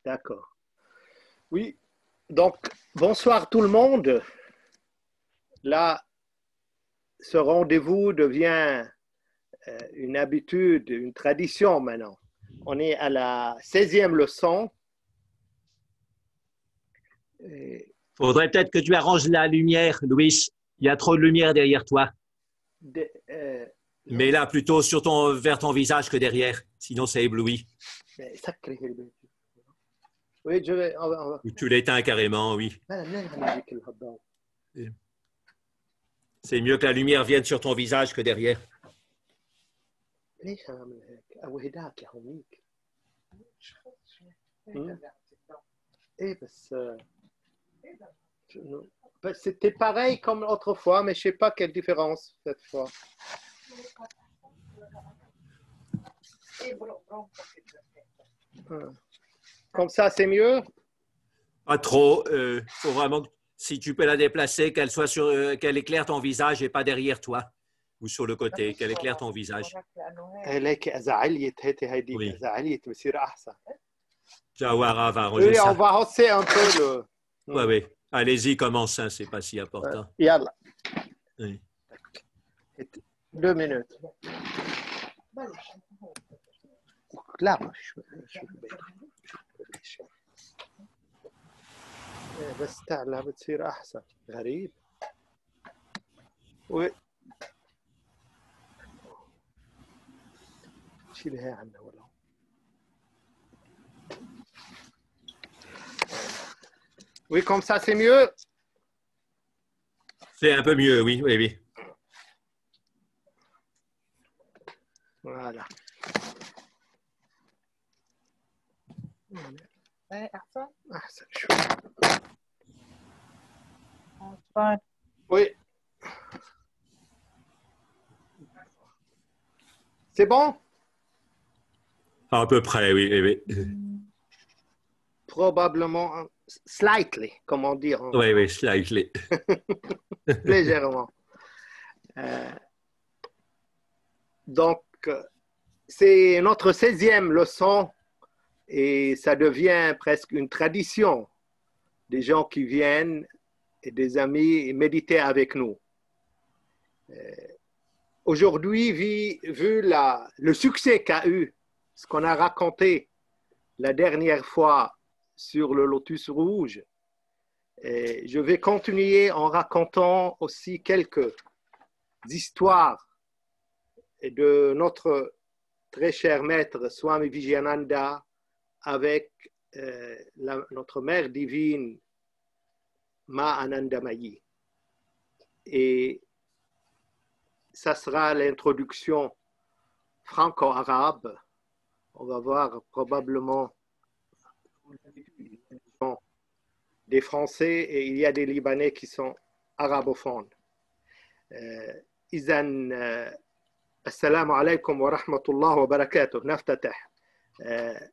D'accord. Oui, donc bonsoir tout le monde. Là, ce rendez-vous devient une habitude, une tradition maintenant. On est à la 16e leçon. Faudrait peut-être que tu arranges la lumière, Louis. Il y a trop de lumière derrière toi. Mais là, plutôt vers ton visage que derrière. Sinon, c'est ébloui. Oui, je vais. Ou tu l'éteins carrément, oui. C'est mieux que la lumière vienne sur ton visage que derrière. C'était pareil comme autrefois, mais je ne sais pas quelle différence cette fois. Comme ça, c'est mieux? Pas trop. Faut vraiment que si tu peux la déplacer, qu'elle éclaire ton visage et pas derrière toi ou sur le côté, qu'elle éclaire ton visage. Oui. Jawara va arranger ça. On va hausser un peu le... Oui. Allez-y, commence, hein, c'est pas si important. Yalla. Oui. 2 minutes. لا بس تعلى بتصير أحسن غريب شيلها عنه ولا Oui, comme ça, c'est mieux. C'est un peu mieux, oui. Voilà. أحسن شوي. Oui. C'est bon? À peu près, oui. Probablement, slightly, comme on dit. Oui, slightly. Légèrement. Donc, c'est notre 16e leçon et ça devient presque une tradition. Des gens qui viennent et des amis méditer avec nous. Aujourd'hui, vu le succès qu'a eu, ce qu'on a raconté la dernière fois sur le lotus rouge, je vais continuer en racontant aussi quelques histoires de notre très cher maître Swami Vijayananda avec notre mère divine Ma Anandamayi. Et ça sera l'introduction franco-arabe. On va voir probablement des Français et il y a des Libanais qui sont arabophones. إذن السلام عليكم ورحمة الله وبركاته. نفتتح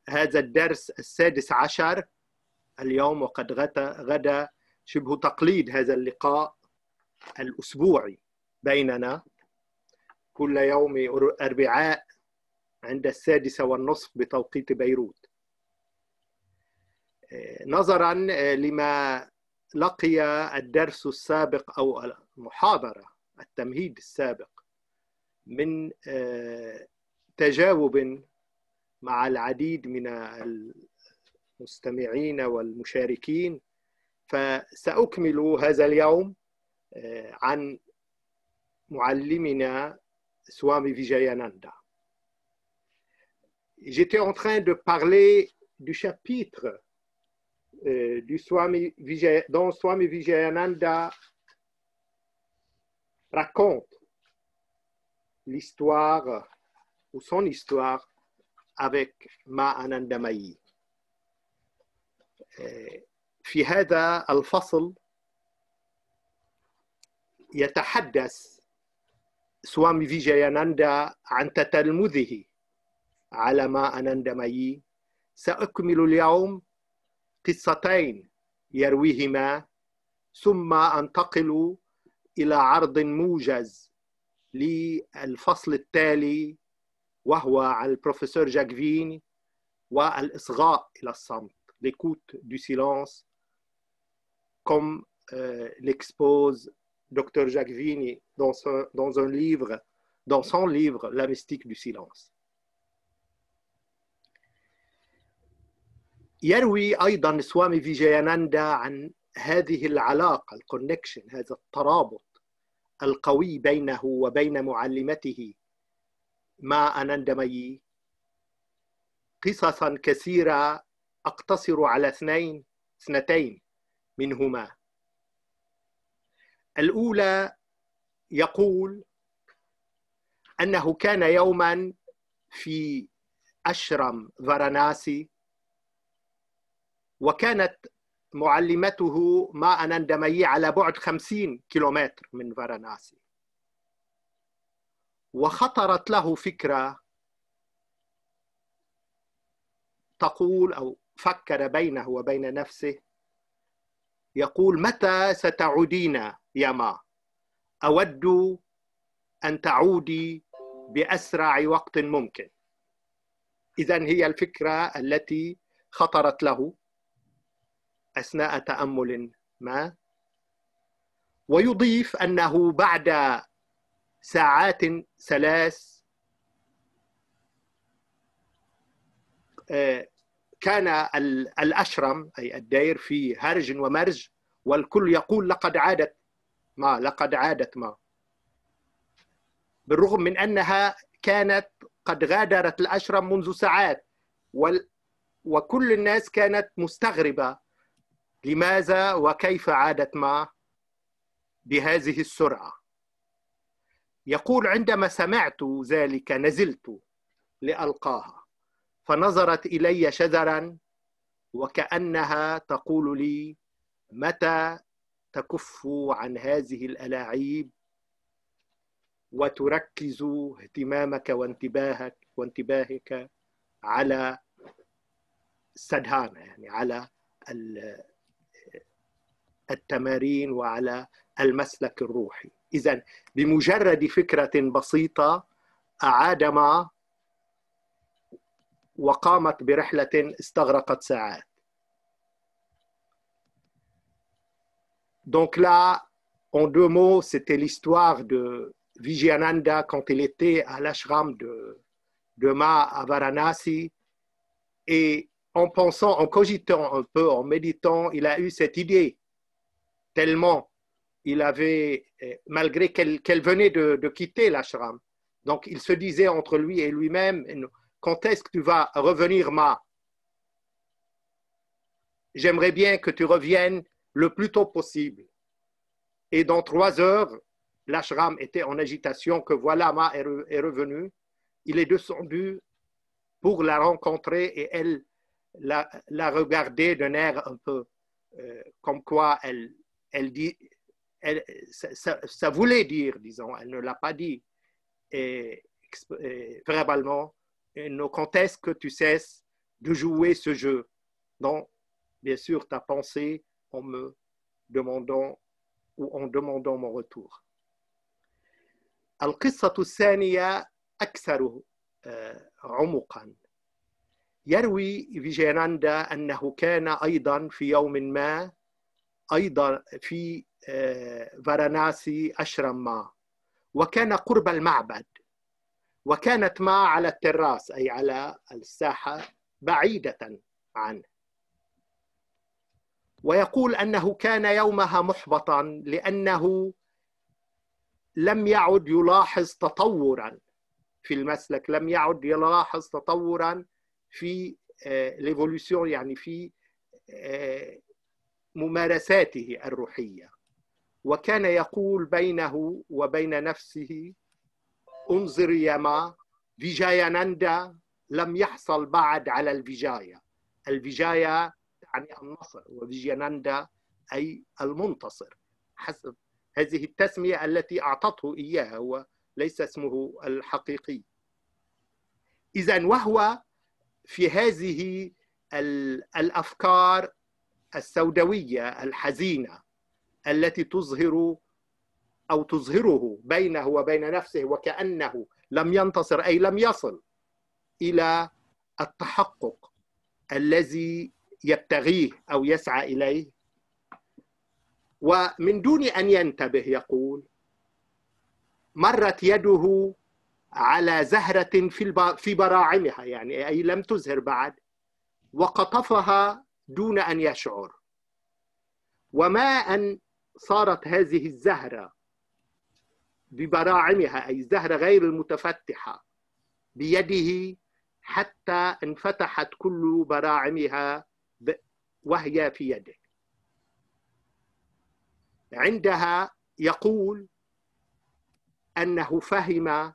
هذا الدرس 16 اليوم وقد غدا شبه تقليد هذا اللقاء الأسبوعي بيننا كل يوم أربعاء عند 6:30 بتوقيت بيروت. نظرا لما لقي الدرس السابق أو المحاضرة التمهيد السابق من تجاوب مع العديد من المستمعين والمشاركين، فسأكمل هذا اليوم عن معلمنا Swami Vijayananda. J'étais en train de parler du chapitre dont Swami Vijayananda raconte l'histoire ou son histoire avec Ma Anandamayi. في هذا الفصل يتحدث سوامي فيجاياناندا عن تتلمذه على ما أنندمايي. سأكمل اليوم قصتين يرويهما ثم أنتقل إلى عرض موجز للفصل التالي وهو عن البروفيسور جاكفين والإصغاء إلى الصمت l'écoute du silence, comme l'expose Dr. Jacques Vigny dans son livre La mystique du silence. يروي أيضا سوامي فيجياناندا عن هذه العلاقة الكونكشن، هذا الترابط القوي بينه وبين معلمته ما آننداميي، قصصا كثيرة أقتصر على اثنتين منهما. الأولى يقول أنه كان يوما في أشرم فاراناسي، وكانت معلمته ما آننداميي على بعد 50 كيلومتر من فاراناسي، وخطرت له فكرة تقول أو فكر بينه وبين نفسه، يقول: متى ستعودين يا ما؟ أود أن تعودي بأسرع وقت ممكن. إذن هي الفكرة التي خطرت له أثناء تأمل ما. ويضيف أنه بعد ساعات 3 كان الأشرم أي الدير في هرج ومرج، والكل يقول لقد عادت ما، بالرغم من أنها كانت قد غادرت الأشرم منذ ساعات، وكل الناس كانت مستغربة لماذا وكيف عادت ما بهذه السرعة. يقول: عندما سمعت ذلك نزلت لألقاها، فنظرت إلي شذرا وكأنها تقول لي: متى تكف عن هذه الألاعيب وتركز اهتمامك وانتباهك على السدهانة، يعني على التمارين وعلى المسلك الروحي. إذن بمجرد فكرة بسيطة أعاد ما، وقامت برحلة استغرقت ساعات. Donc là, en 2 mots, c'était l'histoire de Vijayananda quand il était à l'ashram de Ma à Varanasi. Et en pensant, en cogitant un peu, en méditant, il a eu cette idée, tellement il avait, malgré qu'elle venait de quitter l'ashram. Donc il se disait entre lui et lui-même: quand est-ce que tu vas revenir, Ma? J'aimerais bien que tu reviennes le plus tôt possible. Et dans 3 heures, l'ashram était en agitation, que voilà, Ma est revenu. Il est descendu pour la rencontrer et elle l'a regardé d'un air un peu comme quoi elle dit, ça voulait dire, disons, elle ne l'a pas dit verbalement, quand est-ce que tu cesses de jouer ce jeu dont, bien sûr, tu as pensé en me demandant ou en demandant mon retour. القصة الثانية أكثر عمقاً. يروي فيجياناندا أنه كان أيضاً في يوم ما أيضاً في فاراناسي أشرم ما، وكان قرب المعبد، وكانت ما على التراس أي على الساحة بعيدة عنه. ويقول أنه كان يومها محبطاً لأنه لم يعد يلاحظ تطوراً في المسلك، لم يعد يلاحظ تطوراً في l'évolution، يعني في ممارساته الروحية. وكان يقول بينه وبين نفسه: انظر يا ما، فيجاياناندا لم يحصل بعد على الفيجايا. الفيجايا يعني النصر، وفيجياناندا أي المنتصر حسب هذه التسمية التي أعطته إياها، وليس اسمه الحقيقي. إذن وهو في هذه الأفكار السوداوية الحزينة التي تظهره بينه وبين نفسه وكأنه لم ينتصر، أي لم يصل إلى التحقق الذي يبتغيه أو يسعى إليه، ومن دون أن ينتبه يقول مرت يده على زهرة في براعمها، يعني أي لم تزهر بعد، وقطفها دون أن يشعر. وما أن صارت هذه الزهرة ببراعمها، أي الزهرة غير المتفتحة، بيده حتى انفتحت كل براعمها وهي في يده. عندها يقول أنه فهم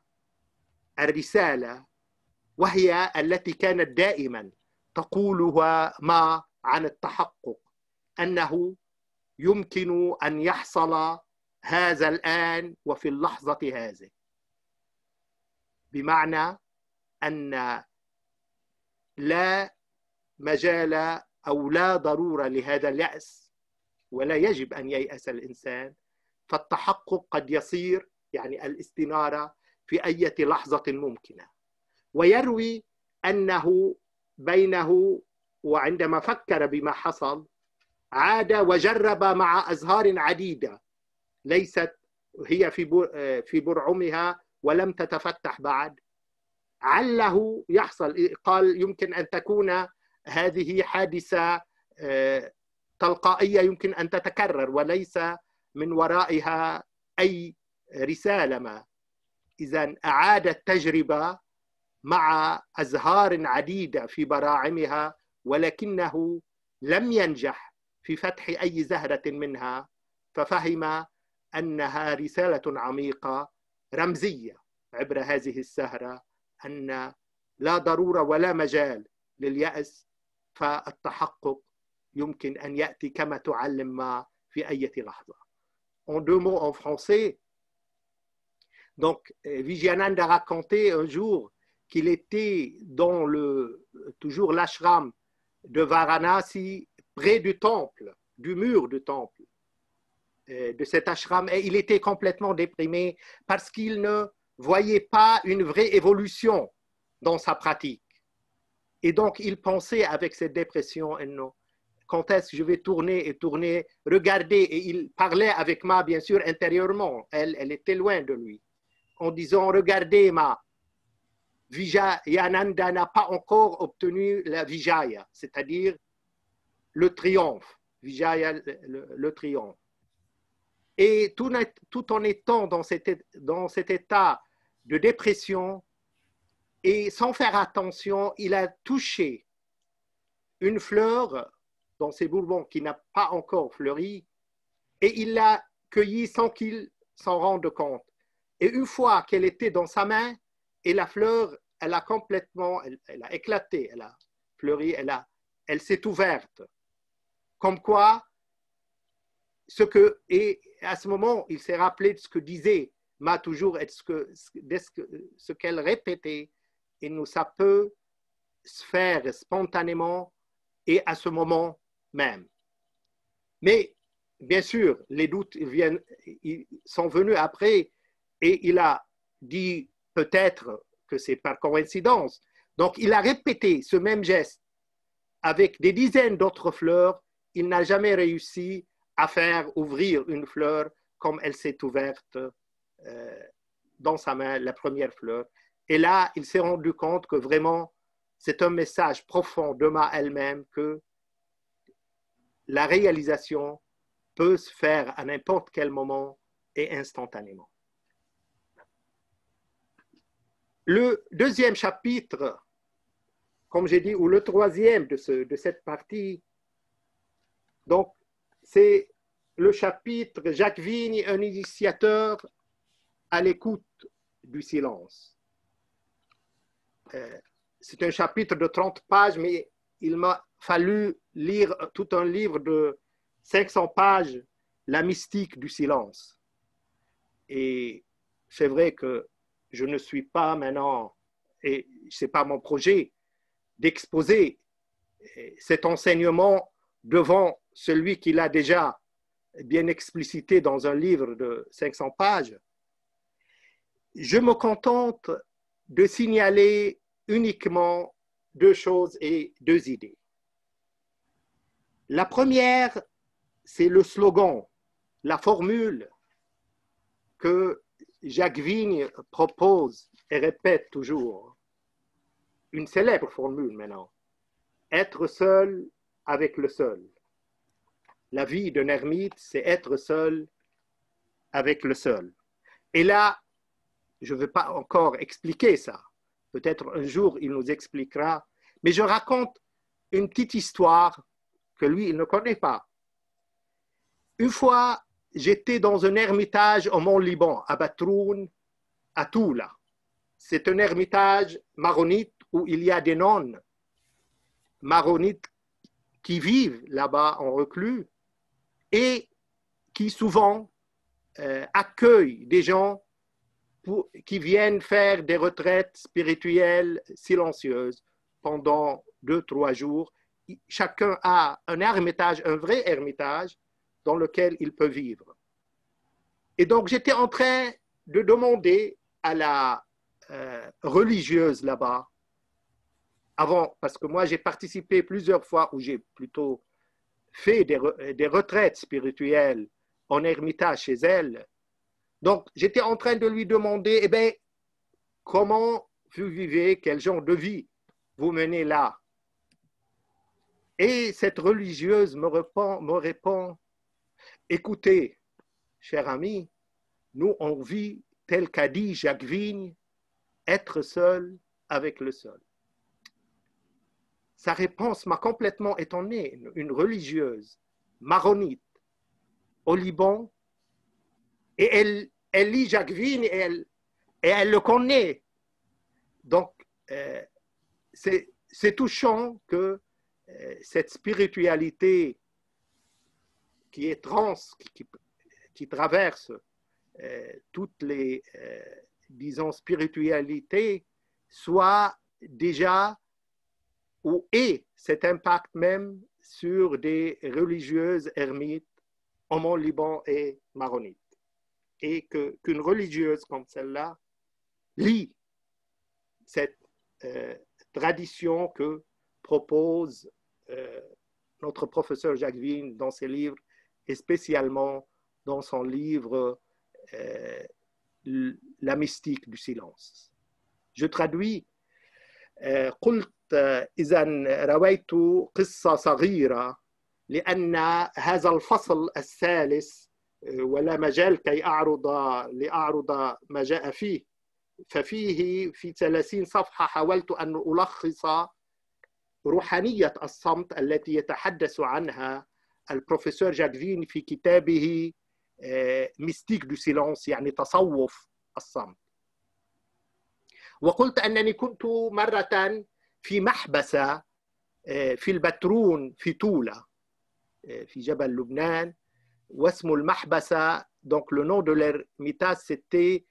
الرسالة، وهي التي كانت دائما تقولها ما عن التحقق، أنه يمكن أن يحصل هذا الآن وفي اللحظة هذه، بمعنى أن لا مجال أو لا ضرورة لهذا اليأس، ولا يجب أن ييأس الإنسان، فالتحقق قد يصير يعني الاستنارة في أي لحظة ممكنة. ويروي أنه بينه وعندما فكر بما حصل عاد وجرب مع أزهار عديدة ليست هي في برعمها ولم تتفتح بعد، عله يحصل. قال يمكن أن تكون هذه حادثة تلقائية يمكن أن تتكرر وليس من ورائها أي رسالة ما. إذن أعاد التجربة مع أزهار عديدة في براعمها، ولكنه لم ينجح في فتح أي زهرة منها، ففهم أنها رسالة عميقة رمزية عبر هذه الزهرة، أن لا ضرورة ولا مجال لليأس، فالتحقق يمكن أن يأتي كما تعلم ما في أي لحظة. En deux mots en français, donc Vijayananda racontait un jour qu'il était dans toujours l'ashram de Varanasi, près du temple, du mur du temple de cet ashram, et il était complètement déprimé parce qu'il ne voyait pas une vraie évolution dans sa pratique. Et donc il pensait avec cette dépression, quand est-ce que je vais tourner et tourner, regarder, et il parlait avec Ma bien sûr intérieurement, elle était loin de lui, en disant regardez Ma, Vijayananda n'a pas encore obtenu la Vijaya, c'est-à-dire le triomphe, Vijaya, le triomphe. Et tout en étant dans cet état de dépression et sans faire attention, il a touché une fleur dans ses bourbons qui n'a pas encore fleuri et il l'a cueillie sans qu'il s'en rende compte. Et une fois qu'elle était dans sa main, et la fleur, elle a complètement, elle a éclaté, elle a fleuri, elle s'est ouverte. Comme quoi, et à ce moment, il s'est rappelé de ce que disait Ma toujours, et ce qu'elle répétait, et nous, ça peut se faire spontanément et à ce moment même. Mais bien sûr, les doutes ils sont venus après, et il a dit peut-être que c'est par coïncidence. Donc, il a répété ce même geste avec des dizaines d'autres fleurs. Il n'a jamais réussi à faire ouvrir une fleur comme elle s'est ouverte dans sa main, la première fleur. Et là, il s'est rendu compte que vraiment, c'est un message profond de Ma elle-même que la réalisation peut se faire à n'importe quel moment et instantanément. Le deuxième chapitre, comme j'ai dit, ou le troisième de cette partie, donc c'est le chapitre Jacques Vigne, un initiateur à l'écoute du silence. C'est un chapitre de 30 pages, mais il m'a fallu lire tout un livre de 500 pages, La mystique du silence. Et c'est vrai que je ne suis pas maintenant, et ce n'est pas mon projet, d'exposer cet enseignement devant celui qui l'a déjà bien explicité dans un livre de 500 pages. Je me contente de signaler uniquement deux choses et deux idées. La première, c'est le slogan, la formule que Jacques Vigne propose et répète toujours. Une célèbre formule maintenant. Être seul avec le seul. La vie d'un ermite, c'est être seul avec le seul. Et là, je ne vais pas encore expliquer ça. Peut-être un jour, il nous expliquera. Mais je raconte une petite histoire que lui, il ne connaît pas. Une fois, j'étais dans un ermitage au Mont-Liban, à Batroun, à Toula. C'est un ermitage maronite où il y a des nonnes maronites qui vivent là-bas en reclus et qui souvent accueillent des gens qui viennent faire des retraites spirituelles silencieuses pendant 2-3 jours. Chacun a un ermitage, un vrai ermitage dans lequel il peut vivre. Et donc j'étais en train de demander à la religieuse là-bas, avant, parce que moi j'ai participé plusieurs fois où j'ai plutôt fait des retraites spirituelles en ermitage chez elle. Donc j'étais en train de lui demander, eh bien, comment vous vivez, quel genre de vie vous menez là? Et cette religieuse me répond, écoutez, cher ami, nous on vit tel qu'a dit Jacques Vigne, être seul avec le seul. Sa réponse m'a complètement étonné. Une religieuse maronite au Liban, et elle lit Jacques Vigne et elle le connaît. Donc, c'est touchant que cette spiritualité qui est qui traverse toutes les, disons, spiritualités, soit déjà ou ait cet impact même sur des religieuses ermites au Mont-Liban et maronites. Et qu'une religieuse comme celle-là lit cette tradition que propose notre professeur Jacques Vigne dans ses livres, et spécialement dans son livre La mystique du silence. Je traduis. قلت إذا رويت قصة صغيرة لأن هذا الفصل الثالث ولا مجال كي لأعرض ما جاء فيه، ففيه في 30 صفحة حاولت أن ألخص روحانية الصمت التي يتحدث عنها البروفيسور جاك فين في كتابه ميستيك دو سيلانس، يعني تصوف الصمت. وقلت أنني كنت مرة في محبسة في البترون في تولا في جبل لبنان، واسم المحبسة donc le nom de l'ermitage c'était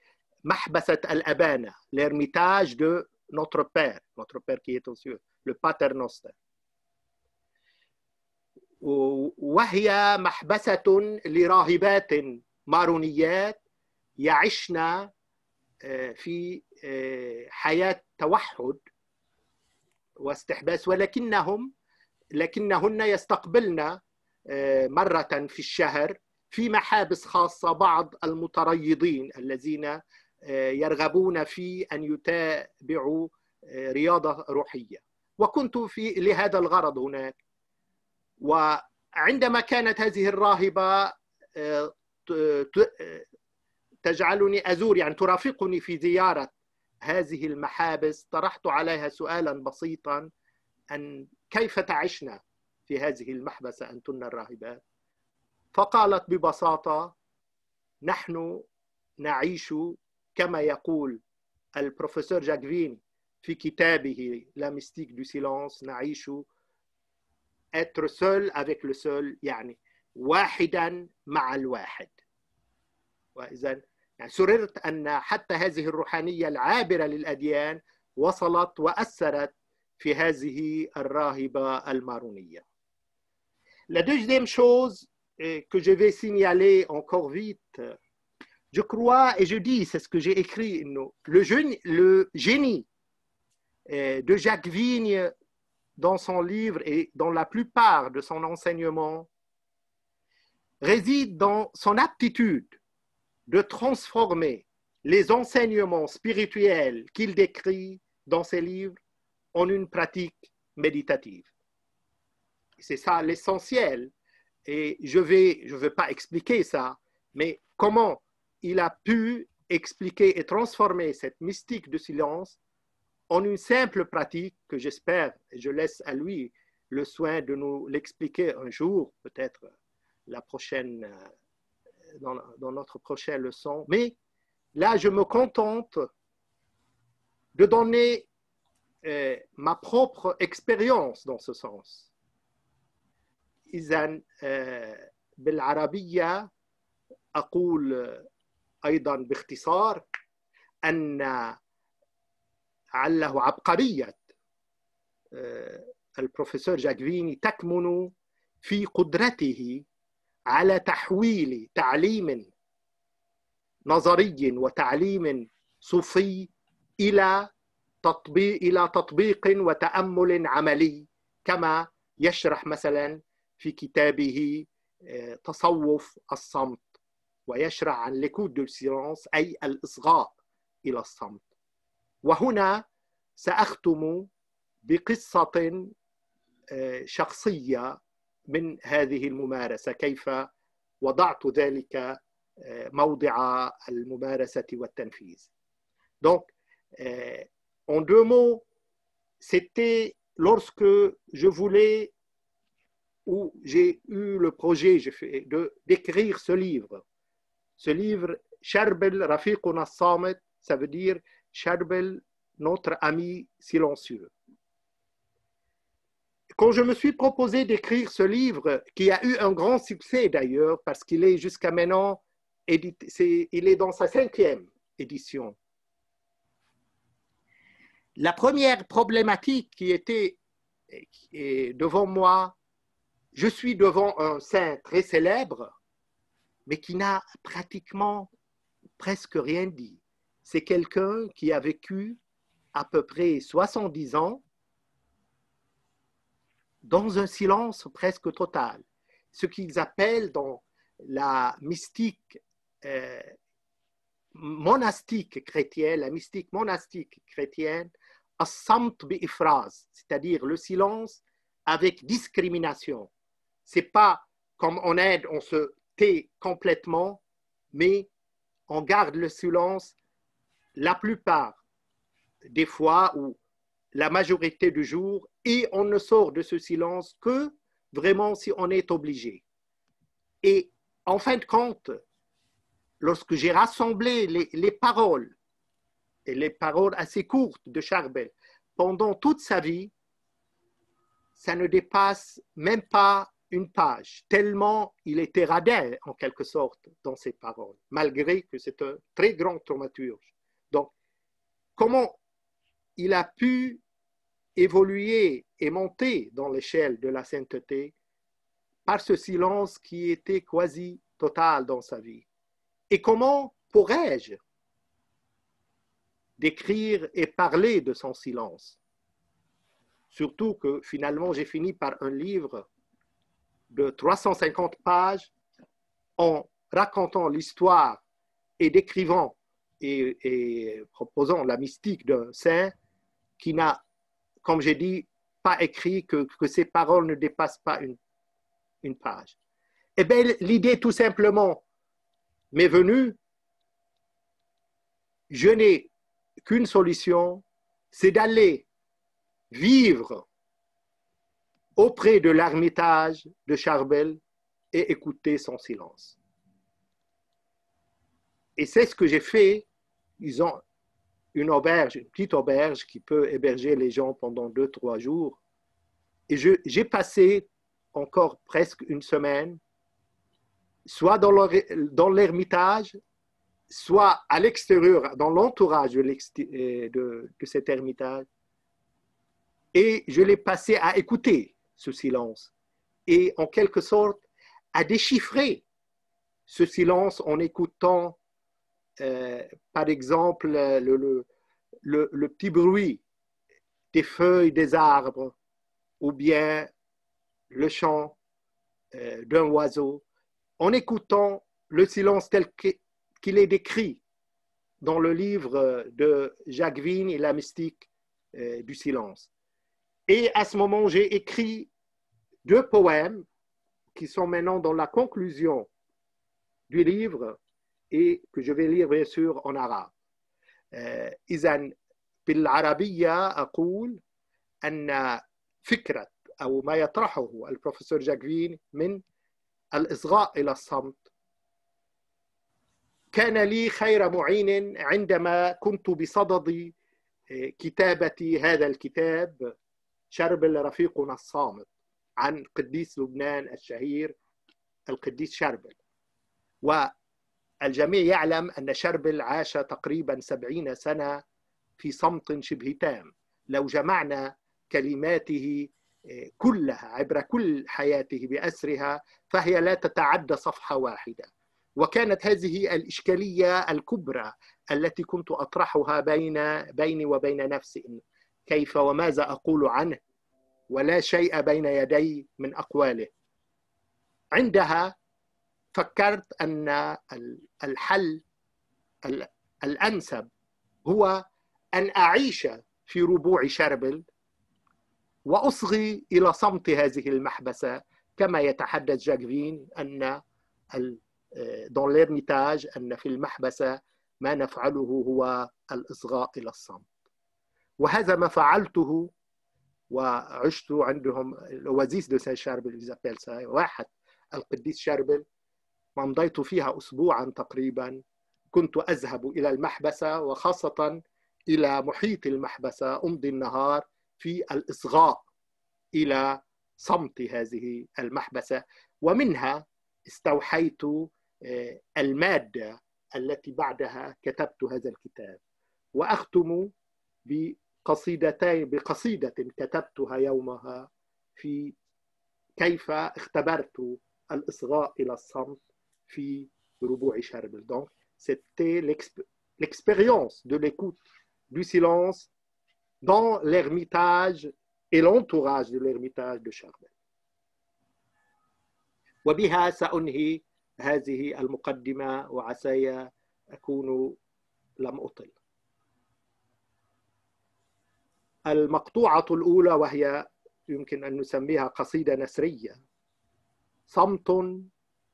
محبسة الأبانة, l'ermitage de notre père qui est aux cieux, le Pater Noster. وهي محبسة لراهبات مارونيات يعشن في حياة توحد واستحباس، لكنهن يستقبلن مرة في الشهر في محابس خاصة بعض المتريضين الذين يرغبون في أن يتابعوا رياضة روحية، وكنت لهذا الغرض هناك. وعندما كانت هذه الراهبة تجعلني أزور، يعني ترافقني في زيارة هذه المحابس، طرحت عليها سؤالا بسيطا أن كيف تعشن في هذه المحبسة أنتن الراهبات؟ فقالت ببساطة نحن نعيش كما يقول البروفيسور جاك فين في كتابه La mystique du silence، نعيش être seul avec le seul، يعني واحدا مع الواحد. وإذا يعني سررت أن حتى هذه الروحانية العابرة للأديان وصلت وأثرت في هذه الراهبة المارونية. La deuxième chose que je vais signaler encore vite, je crois et je dis, c'est ce que j'ai écrit, le génie de Jacques Vigne dans son livre et dans la plupart de son enseignement réside dans son aptitude de transformer les enseignements spirituels qu'il décrit dans ses livres en une pratique méditative. C'est ça l'essentiel. Et je ne vais pas expliquer ça, mais comment il a pu expliquer et transformer cette mystique de silence en une simple pratique que j'espère, et je laisse à lui le soin de nous l'expliquer un jour, peut-être la prochaine, dans notre prochaine leçon. Mais là, je me contente de donner ma propre expérience dans ce sens. إذن بالعربية أقول أيضا باختصار أن عله عبقرية البروفيسور جاكفيني تكمن في قدرته على تحويل تعليم نظري وتعليم صوفي إلى تطبيق وتأمل عملي، كما يشرح مثلا في كتابه تصوف الصمت، ويشرح عن l'écoute du silence أي الإصغاء إلى الصمت. وهنا سأختم بقصة شخصية من هذه الممارسة، كيف وضعت ذلك موضع الممارسة والتنفيذ. Donc, en deux mots, c'était lorsque je voulais, ou j'ai eu le projet d'écrire ce livre. Ce livre, Charbel Rafiquna Samet, ça veut dire Charbel, notre ami silencieux. Quand je me suis proposé d'écrire ce livre, qui a eu un grand succès d'ailleurs, parce qu'il est jusqu'à maintenant, il est dans sa 5e édition. La première problématique qui était devant moi, je suis devant un saint très célèbre, mais qui n'a pratiquement presque rien dit. C'est quelqu'un qui a vécu à peu près 70 ans dans un silence presque total. Ce qu'ils appellent dans la mystique monastique chrétienne, la mystique monastique chrétienne, as-samt bi-ifraz, c'est-à-dire le silence avec discrimination. C'est pas comme en Inde, on se tait complètement, mais on garde le silence la plupart des fois ou la majorité du jour, et on ne sort de ce silence que vraiment si on est obligé. Et en fin de compte, lorsque j'ai rassemblé les paroles, et les paroles assez courtes de Charbel, pendant toute sa vie, ça ne dépasse même pas une page, tellement il était radin en quelque sorte dans ses paroles, malgré que c'est un très grand dramaturge. Donc, comment il a pu évoluer et monter dans l'échelle de la sainteté par ce silence qui était quasi total dans sa vie? Et comment pourrais-je décrire et parler de son silence? Surtout que finalement, j'ai fini par un livre de 350 pages en racontant l'histoire et décrivant et proposant la mystique d'un saint qui n'a, comme j'ai dit, pas écrit que ses paroles ne dépassent pas une page. Eh bien, l'idée tout simplement m'est venue, je n'ai qu'une solution, c'est d'aller vivre auprès de l'ermitage de Charbel et écouter son silence. Et c'est ce que j'ai fait. Ils ont une auberge, une petite auberge qui peut héberger les gens pendant 2-3 jours. Et j'ai passé encore presque une semaine, soit dans l'ermitage, soit à l'extérieur, dans l'entourage de cet ermitage. Et je l'ai passé à écouter ce silence et en quelque sorte à déchiffrer ce silence en écoutant par exemple le petit bruit des feuilles des arbres ou bien le chant d'un oiseau, en écoutant le silence tel qu'il est décrit dans le livre de Jacques Vigne et la mystique du silence. Et à ce moment, j'ai écrit 2 poèmes qui sont maintenant dans la conclusion du livre et que je vais lire bien sûr en arabe. إذن بالعربية أقول أن فكرة أو ما يطرحه البروفيسور جاك فين من الإصغاء إلى الصمت كان لي خير معين عندما كنت بصدد كتابة هذا الكتاب شربل رفيقنا الصامت عن قديس لبنان الشهير القديس شربل. والجميع يعلم أن شربل عاش تقريبا 70 سنة في صمت شبه تام. لو جمعنا كلماته كلها عبر كل حياته بأسرها فهي لا تتعدى صفحة واحدة. وكانت هذه الإشكالية الكبرى التي كنت أطرحها بيني وبين نفسي، كيف وماذا أقول عنه ولا شيء بين يدي من أقواله. عندها فكرت أن الحل الأنسب هو أن أعيش في ربوع شربل وأصغي إلى صمت هذه المحبسة، كما يتحدث جاك فين أن dans l'Ermitage أن في المحبسة ما نفعله هو الإصغاء إلى الصمت. وهذا ما فعلته وعشت عندهم الأوازيس دو سان شاربل واحد القديس شاربل، ومضيت فيها أسبوعا تقريبا. كنت أذهب إلى المحبسة وخاصة إلى محيط المحبسة، أمضي النهار في الإصغاء إلى صمت هذه المحبسة، ومنها استوحيت المادة التي بعدها كتبت هذا الكتاب. وأختم بقصيدة كتبتها يومها في كيف اختبرت الإصغاء إلى الصمت في ربوع شربل. Donc, c'était l'expérience de l'écoute du silence dans l'ermitage et l'entourage de l'ermitage de Charbel. وبها سأنهي هذه المقدمة وعساي أكون لم أطل. المقطوعة الأولى وهي يمكن أن نسميها قصيدة نثرية: صمت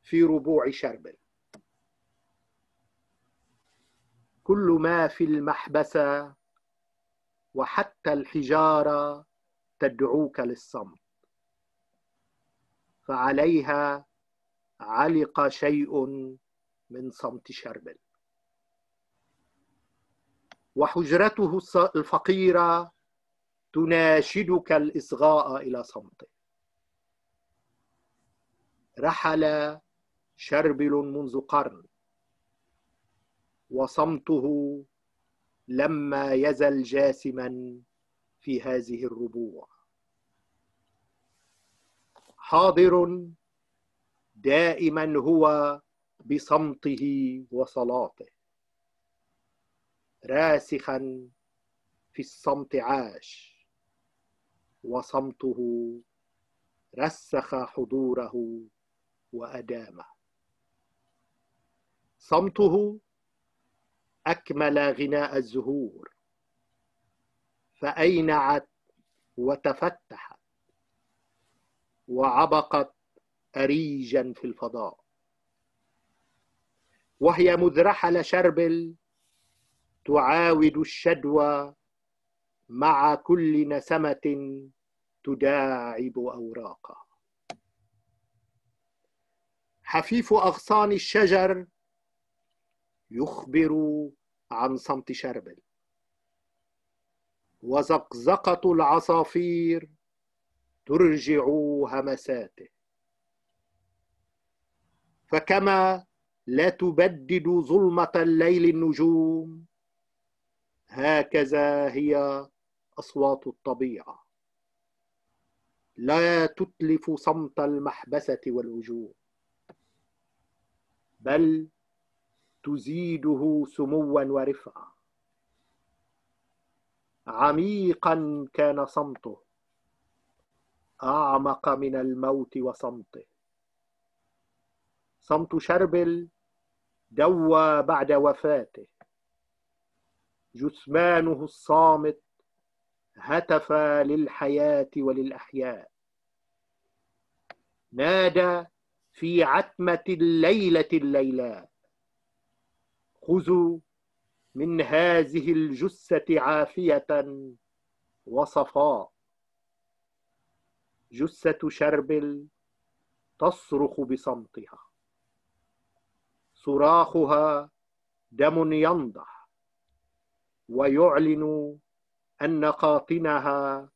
في ربوع شربل. كل ما في المحبسة وحتى الحجارة تدعوك للصمت، فعليها علق شيء من صمت شربل. وحجرته الفقيرة تناشدك الإصغاء إلى صمته. رحل شربل منذ قرن وصمته لما يزل جاسما في هذه الربوع. حاضر دائما هو بصمته وصلاته، راسخا في الصمت عاش، وصمته رسخ حضوره وأدامه. صمته أكمل غناء الزهور، فأينعت وتفتحت وعبقت أريجا في الفضاء. وهي مذ رحل شربل تعاود الشدوى مع كل نسمة تداعب أوراقها. حفيف أغصان الشجر يخبر عن صمت شربل، وزقزقة العصافير ترجع همساته. فكما لا تبدد ظلمة الليل النجوم، هكذا هي أصوات الطبيعة، لا تتلف صمت المحبسة والوجوه، بل تزيده سموا ورفعة. عميقا كان صمته، أعمق من الموت وصمته. صمت شربل دوى بعد وفاته، جثمانه الصامت هتف للحياة وللأحياء، نادى في عتمة الليلة الليلاء: خذوا من هذه الجثة عافية وصفاء. جثة شربل تصرخ بصمتها، صراخها دم ينضح ويعلن أن قاطنها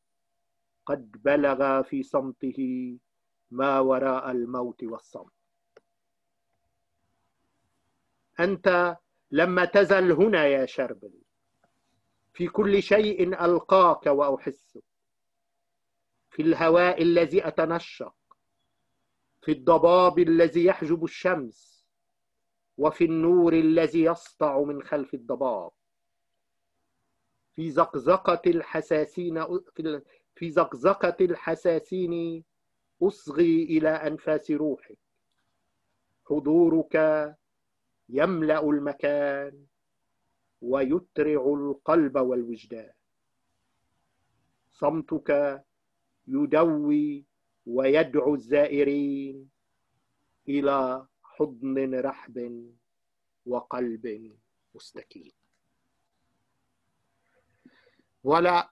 قد بلغ في صمته ما وراء الموت والصمت. أنت لما تزل هنا يا شربل، في كل شيء ألقاك وأحسك، في الهواء الذي أتنشق، في الضباب الذي يحجب الشمس، وفي النور الذي يسطع من خلف الضباب، في زقزقة الحساسين أصغي إلى أنفاس روحك. حضورك يملأ المكان ويترع القلب والوجدان. صمتك يدوي ويدعو الزائرين إلى حضن رحب وقلب مستكين. Voilà,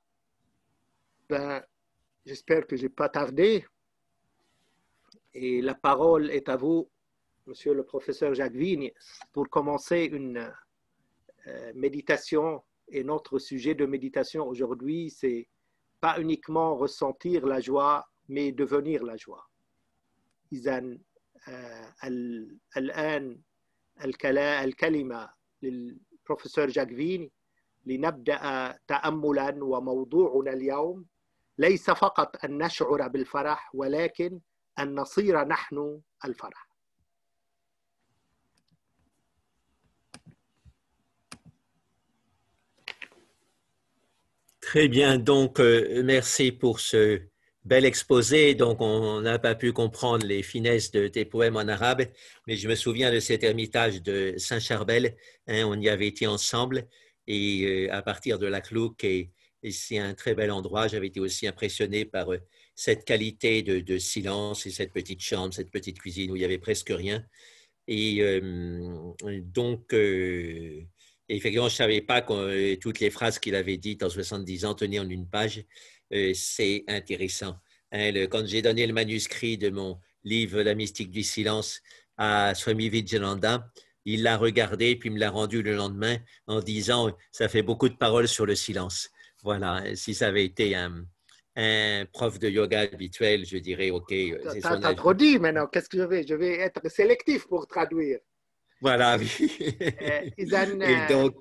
j'espère que je n'ai pas tardé. Et la parole est à vous, monsieur le professeur Jacques Vigne, pour commencer une méditation. Et notre sujet de méditation aujourd'hui, c'est pas uniquement ressentir la joie, mais devenir la joie. إذن الآن الكلمة للبروفيسور جاك فيني لنبدأ تأملا. وموضوعنا اليوم ليس فقط أن نشعر بالفرح، ولكن أن نصير نحن الفرح. Très bien, donc merci pour ce bel exposé. Donc on n'a pas pu comprendre les finesses de tes poèmes en arabe, mais je me souviens de cet ermitage de Saint-Charbel, hein, on y avait été ensemble, et à partir de la Clouque, et c'est un très bel endroit. J'avais été aussi impressionné par cette qualité de silence et cette petite chambre, cette petite cuisine où il n'y avait presque rien. Et donc, effectivement, je ne savais pas que toutes les phrases qu'il avait dites en 70 ans tenaient en une page. C'est intéressant. Hein, quand j'ai donné le manuscrit de mon livre « La mystique du silence » à Swami Vivekananda, il l'a regardé puis me l'a rendu le lendemain en disant « ça fait beaucoup de paroles sur le silence ». Voilà, si ça avait été un prof de yoga habituel, je dirais, OK. Tu as trop dit maintenant, qu'est-ce que je vais être sélectif pour traduire. Voilà, oui. Et donc,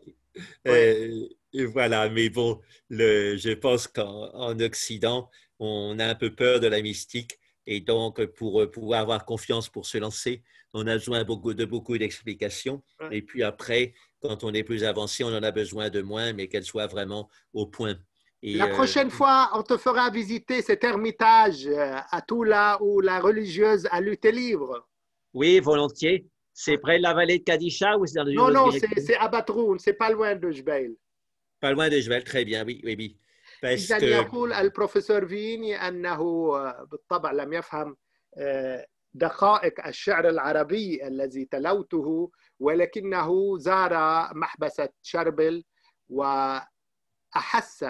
et voilà, mais bon, je pense qu'en Occident, on a un peu peur de la mystique, et donc pour pouvoir avoir confiance pour se lancer, on a besoin de beaucoup d'explications, et puis après, quand on est plus avancé, on en a besoin de moins, mais qu'elles soient vraiment au point. Et la prochaine fois, on te fera visiter cet ermitage à Toula où la religieuse a lu tes livres. Oui, volontiers. C'est près de la vallée de Kadisha ou c'est dans une Non, non, c'est à Batroun, c'est pas loin de Jbeil. Pas loin de Jbeil, très bien, oui, oui, oui. إذا يقول البروفيسور فيني أنه بالطبع لم يفهم دقائق الشعر العربي الذي تلوته، ولكنه زار محبسة شربل وأحس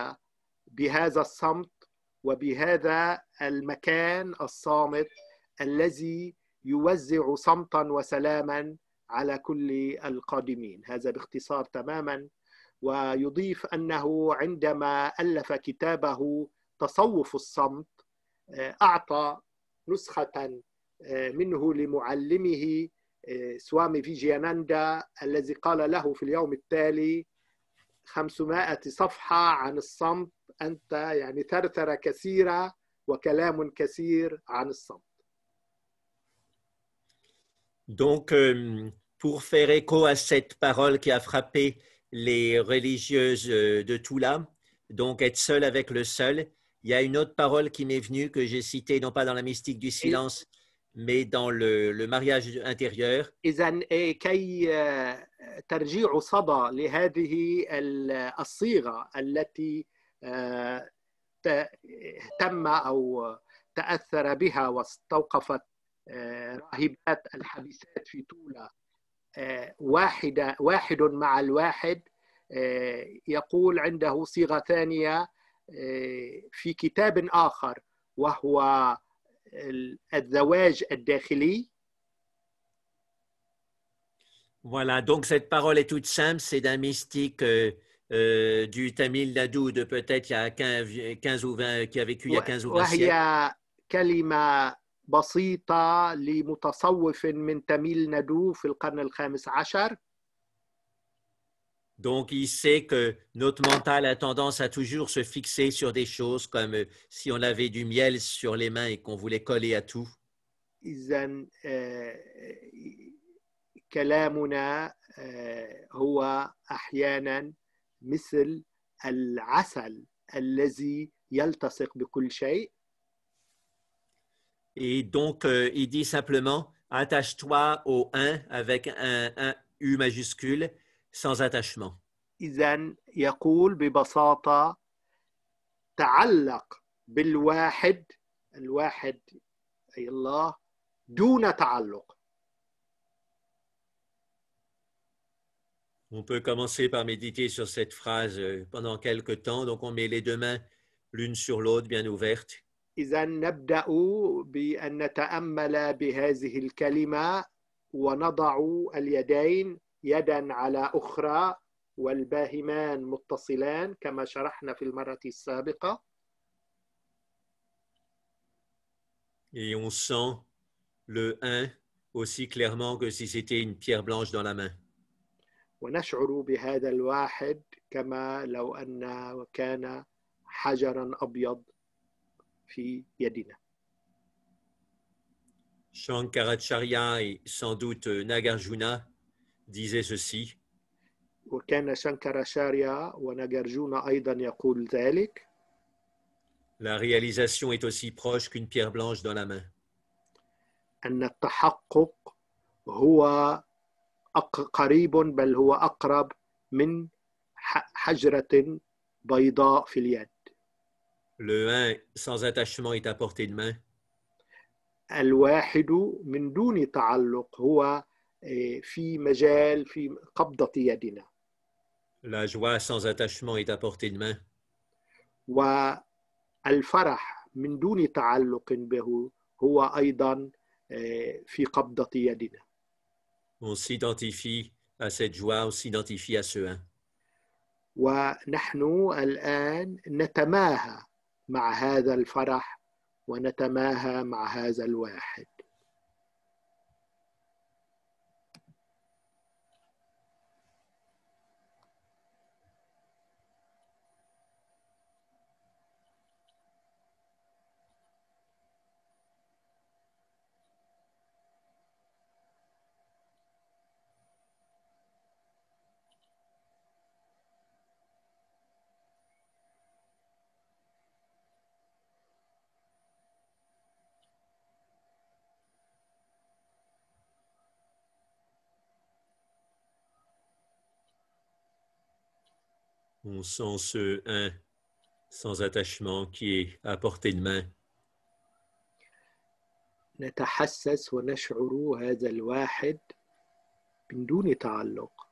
بهذا الصمت وبهذا المكان الصامت الذي يوزع صمتا وسلاما على كل القادمين. هذا باختصار تماما. ويضيف أنه عندما ألف كتابه تصوف الصمت أعطى نسخة منه لمعلمه سوامي فيجياناندا، الذي قال له في اليوم التالي 500 صفحة عن الصمت، أنت يعني ثرثرة كثيرة وكلام كثير عن الصمت. Donc, pour faire écho à cette parole qui a frappé les religieuses de Toula, donc être seul avec le seul, il y a une autre parole qui m'est venue que j'ai citée, non pas dans la mystique du silence, mais dans le mariage intérieur. إذا كي ترجيع صدى لهذه الصيغة التي تم أو تأثر بها واستوقفت راهبات الحبيسات في طولة واحد مع الواحد، يقول عنده صيغة ثانية في كتاب آخر وهو الزواج الداخلي. Voilà, donc cette parole est toute simple, c'est d'un mystique du Tamil Nadu de peut-être il y a 15 ou 20, qui a vécu il y a 15 ou 20 siècles. وهي كلمة بسيطة لمتصوف من تميل ندو في القرن الخامس عشر. Donc, il sait que notre mental a tendance à toujours se fixer sur des choses comme si on avait du miel sur les mains et qu'on voulait coller à tout. إذن كلامنا هو أحيانا مثل العسل الذي يلتصق بكل شيء. Et donc, il dit simplement, attache-toi au 1 avec un U majuscule, sans attachement. إذن يقول ببساطة تعلق بالواحد، الواحد أي الله، دون تعلق. On peut commencer par méditer sur cette phrase pendant quelque temps. Donc, on met les deux mains l'une sur l'autre, bien ouvertes. إذا نبدأ بأن نتأمل بهذه الكلمة ونضع اليدين يدا على أخرى والباهمان متصلان كما شرحنا في المرة السابقة. Et on sent le 1 aussi clairement que si c'était une pierre blanche dans la main. ونشعر بهذا الواحد كما لو أنه كان حجرا أبيض في يدنا. Shankaracharya et sans doute Nagarjuna disaient ceci. وكان شنكراشاريا وناغارجونا أيضا يقول ذلك. La réalisation est aussi proche qu'une pierre blanche dans la main. أن التحقق هو قريب بل هو أقرب من حجرة بيضاء في اليد. Le 1 sans attachement est à portée de main. الواحد من دون تعلق هو في مجال في قبضة يدنا. La joie sans attachement est à portée de main. والفرح من دون تعلق به هو أيضا في قبضة يدنا. On s'identifie à cette joie, on s'identifie à ce 1. ونحن الآن نتماهى مع هذا الفرح ونتماهى مع هذا الواحد. On sent ce 1 sans attachement qui est à portée de main. نتحسس ونشعر هذا الواحد من دون تعلق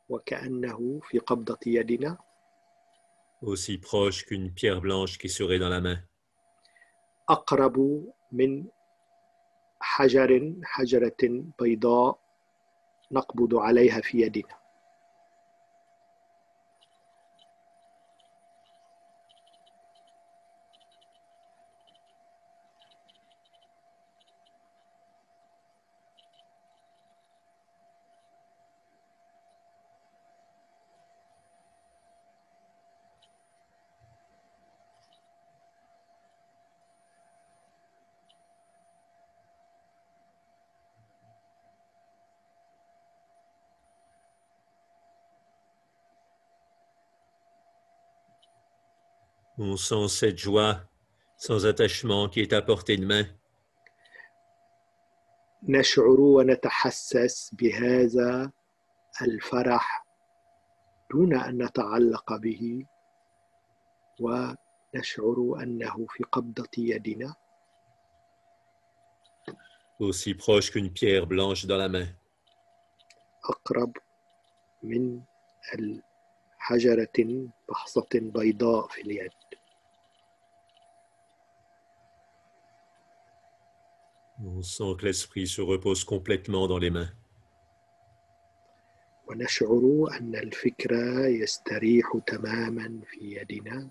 وكأنه في قبضة يدنا. Aussi proche qu'une pierre blanche qui serait dans la main. أقرب من حجرة بيضاء نقبض عليها في يدنا. On sent cette joie sans attachement qui est à portée de main. نشعر ونتحسس بهذا الفرح دون أن نتعلق به ونشعر أنه في قبضة يدنا. Aussi proche qu'une pierre blanche dans la main. أقرب من الحجرة بحصة بيضاء في اليد. On sent que l'esprit se repose complètement dans les mains. ونشعر أن الفكر يستريح تماما في يدنا.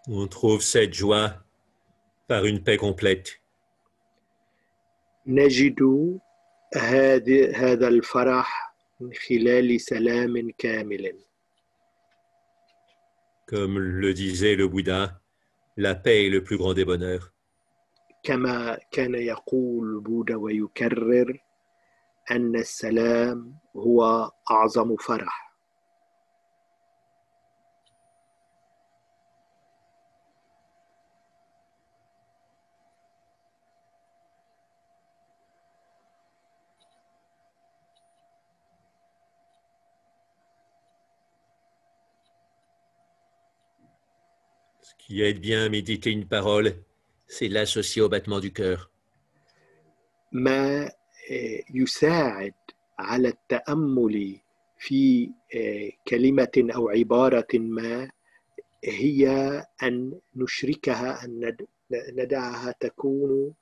On trouve cette joie par une paix complète. نجد هذا الفرح من خلال سلام كامل. Comme le disait le Bouddha, la paix est le plus grand des bonheurs. كما كان يقول بوذا ويكرر أن السلام هو أعظم فرح. Ce qui aide bien à méditer une parole, c'est l'associer au battement du cœur. ما يساعد على التأمل في كلمة أو عبارة ما هي أن نشركها، أن ندعها تكون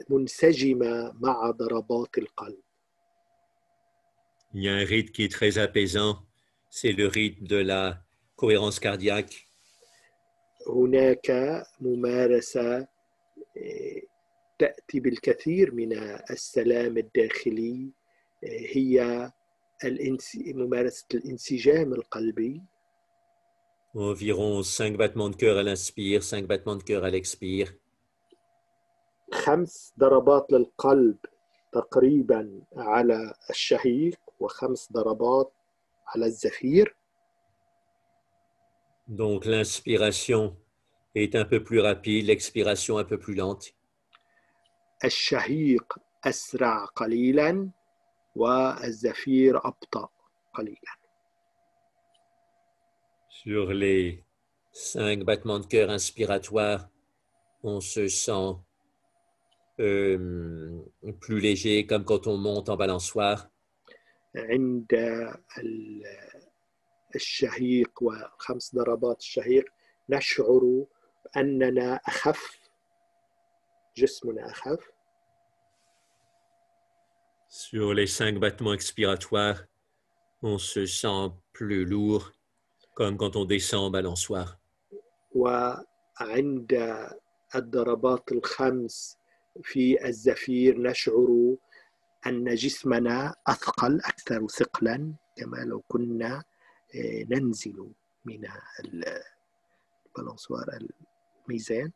منسجمة مع ضربات القلب. Il y a un rythme qui est très apaisant, c'est le rythme de la cohérence cardiaque. هناك ممارسة تأتي بالكثير من السلام الداخلي، هي ممارسة الانسجام القلبي. Environ 5 battements de cœur à l'inspire, 5 battements de cœur à l'expire. 5 ضربات للقلب تقريبا على الشهيق و5 ضربات على الزفير. Donc l'inspiration est un peu plus rapide, l'expiration un peu plus lente. الشهيق أسرع قليلا والزفير أبطأ قليلا. Sur les 5 battements de cœur inspiratoires, on se sent plus léger, comme quand on monte en balançoire. عند الشهيق و5 ضربات الشهيق نشعر أننا أخف، جسمنا أخف. Sur les 5 battements expiratoires, on se sent plus lourd, comme quand on descend en balançoire. وعند الضربات ال5 في الزفير نشعر أن جسمنا أثقل، أكثر ثقلا، كما لو كنا ننزل من البالانسوار الميزان.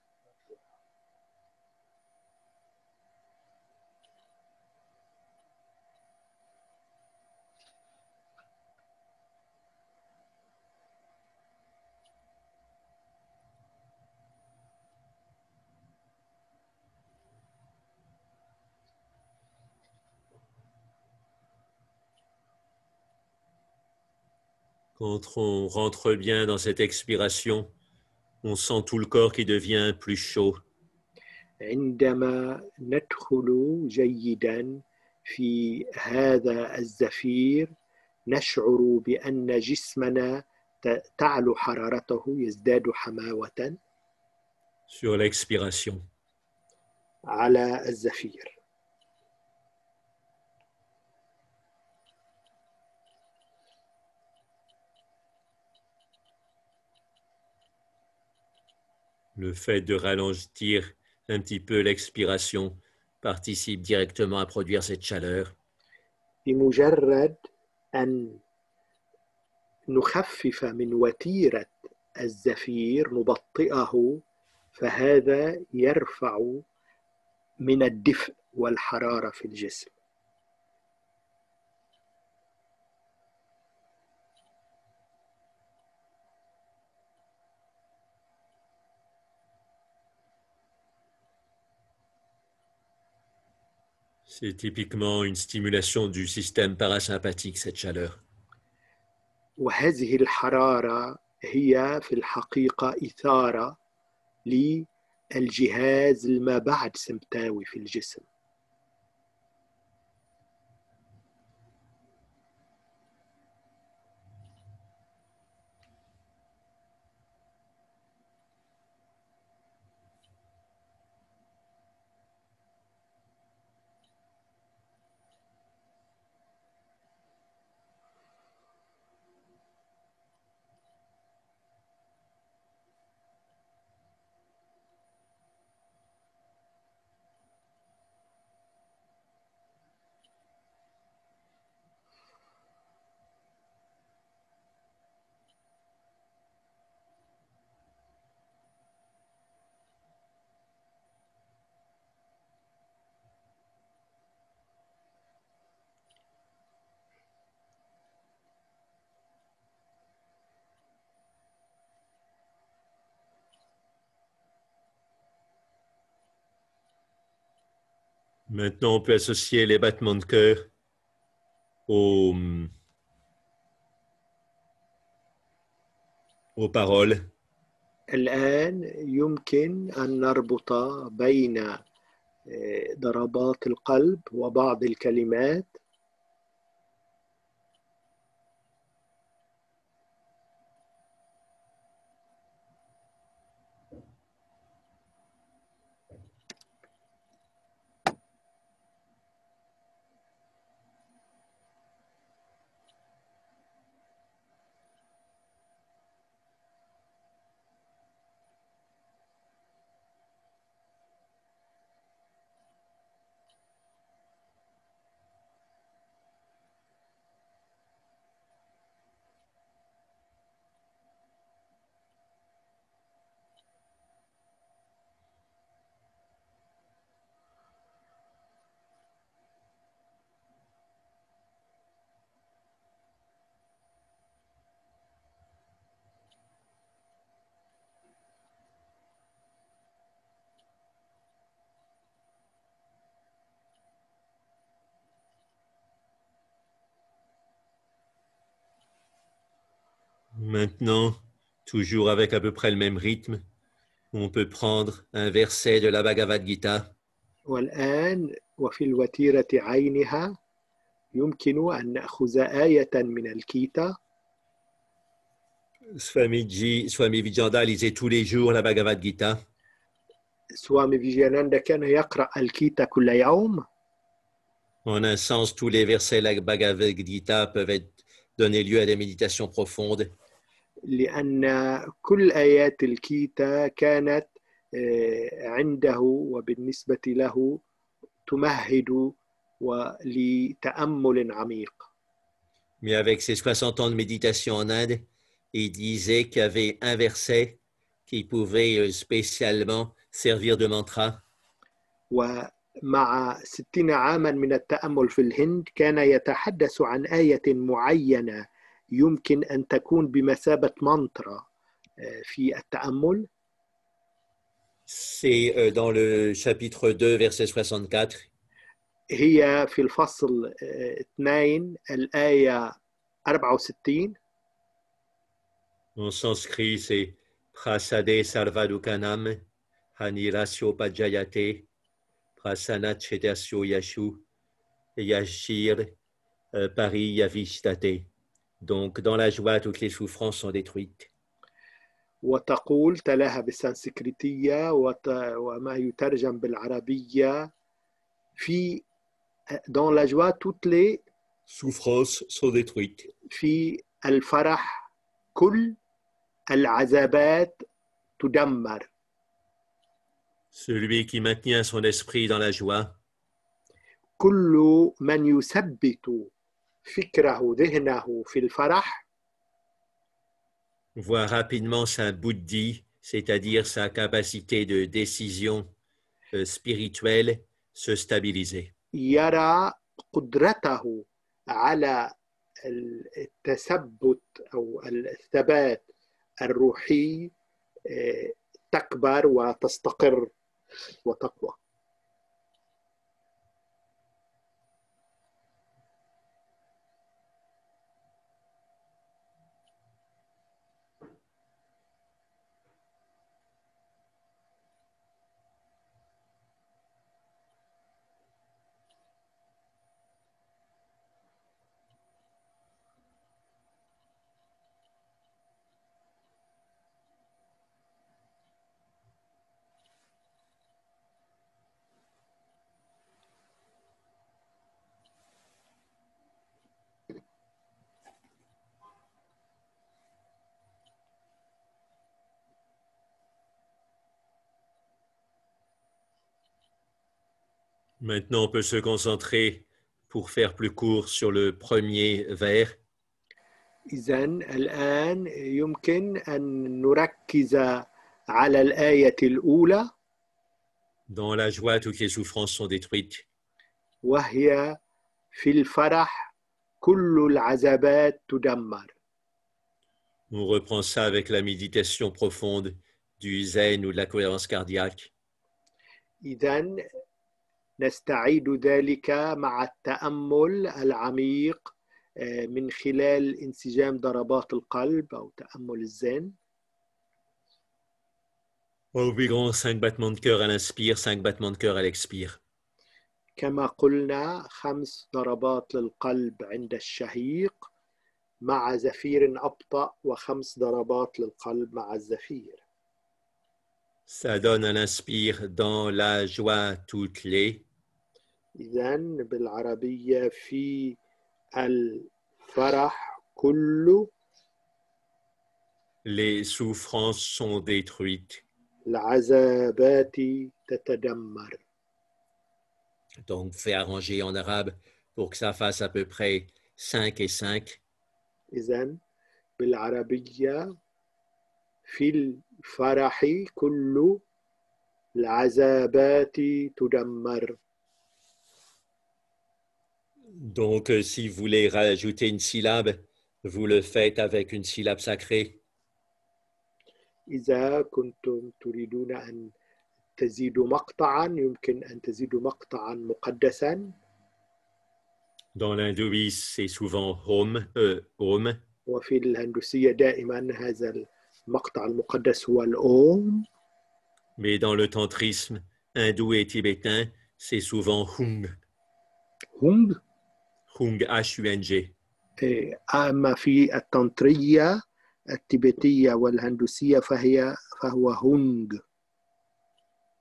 Quand on rentre bien dans cette expiration, on sent tout le corps qui devient plus chaud. عندما ندخل جيدا في هذا الزفير نشعر بأن جسمنا تعلو حرارته يزداد حماوة Sur l'expiration. على الزفير. Le fait de ralentir un petit peu l'expiration participe directement à produire cette chaleur. بمجرد أن نخفف من وتيرة الزفير نبطئه فهذا يرفع من الدفء والحرارة في الجسم. C'est typiquement une stimulation du système parasympathique, cette chaleur. وهذه الحرارة هي في الحقيقة إثارة للجهاز ما بعد سمبتاوي في الجسم. Maintenant, on peut associer les battements de cœur aux paroles. الآن يمكن أن نربط بين ضربات القلب وبعض الكلمات. Maintenant, toujours avec à peu près le même rythme, on peut prendre un verset de la Bhagavad Gita. والآن وفي الوتيرة عينها يمكن أن نأخذ آية من الكيتا. Swami Vijayanda lisait tous les jours la Bhagavad Gita. سوامي فيجياناندا كان يقرأ الكيتا كل يوم. En un sens, tous les versets de la Bhagavad Gita peuvent donner lieu à des méditations profondes. لأن كل آيات الكيتا كانت عنده وبالنسبة له تمهد لتأمل عميق. Mais avec ses 60 ans de méditation en Inde, il disait qu'il y avait un verset qui pouvait spécialement servir de mantra. ومع 60 عاما من التأمل في الهند كان يتحدث عن آية معينة يمكن أن تكون بمثابة منترا في التأمل. C'est dans le chapitre 2, verset 64. هي في الفصل 2 الآية 64. En sanskrit, c'est Prasade Sarvadukanam, Hanirasyo Pajayate, Prasanat Chedasyo Yashu, Yashir Pari Yavishtate. Donc, dans la joie, toutes les souffrances sont détruites. وتقول تلاها بالسنسكريتية وما يترجم بالعربية في dans la joie toutes les Souffrances sont détruites. في الفرح كل العذابات تدمر. Celui qui maintient son esprit dans la joie كل من يثبت فكره ذهنه في الفرح voit rapidement sa buddhi, c'est-à-dire sa capacité de décision spirituelle, se stabiliser. يرى قدرته على التثبت أو الثبات الروحي تكبر وتستقر وتقوى. Maintenant, on peut se concentrer pour faire plus court sur le premier vers. إذن الآن يمكن أن نركز على الآية الأولى. Dans la joie, toutes les souffrances sont détruites. وهي في الفرح كل العذابات تدمر. On reprend ça avec la méditation profonde du zen ou de la cohérence cardiaque. إذن نستعيد ذلك مع التأمل العميق من خلال انسجام ضربات القلب أو تأمل الزن. Environ 5 battements de cœur à l'inspire, 5 battements de cœur à l'expire. كما قلنا 5 ضربات للقلب عند الشهيق مع زفير أبطأ و5 ضربات للقلب مع الزفير. Ça donne à l'inspire dans la joie toutes les. إذن بالعربية في الفرح كله. Les souffrances sont détruites. العذابات تتدمر. Donc, fait arranger en arabe pour que ça fasse à peu près 5 et 5. إذن بالعربية في الفرح كل العذابات تدمر. Donc, si vous voulez rajouter une syllabe, vous le faites avec une syllabe sacrée. إذا كنتم تريدون أن تزيدوا مقطعا يمكن أن تزيدوا مقطعا مقدسا. Dans l'hindouisme, c'est souvent Om, Om. وفي الهندوسية دائما هذا المقطع المقدس هو الأوم. Mais dans le tantrisme hindou et tibétain, c'est souvent Hung. هونغ. Hung, H-U-N-G. أما في التنطرية التبتية والهندوسية فهو هونغ.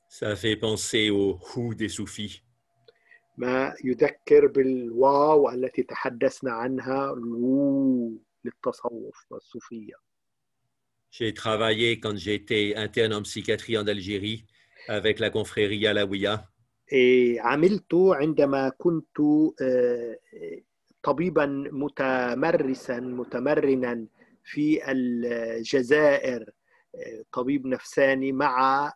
Ça fait penser au Hu des soufis. ما يذكر بالواو التي تحدثنا عنها الوو للتصوف والصوفية. J'ai travaillé quand j'étais interne en psychiatrie en Algérie avec la confrérie Alaouia. عملت عندما كنت طبيبا متمرنا في الجزائر طبيب نفساني مع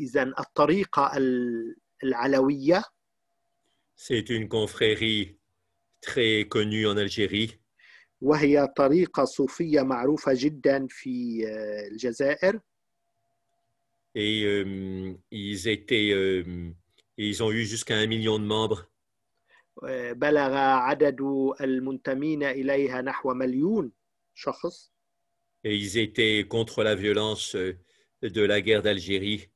إذن الطريقة العلوية. C'est une confrérie très connue en Algérie. وهي طريقة صوفية معروفة جدا في الجزائر. Et ils ont eu jusqu'à 1 million de membres. بلغ عدد المنتمين إليها نحو 1,000,000 شخص. Et ils étaient contre la violence de la guerre d'Algérie.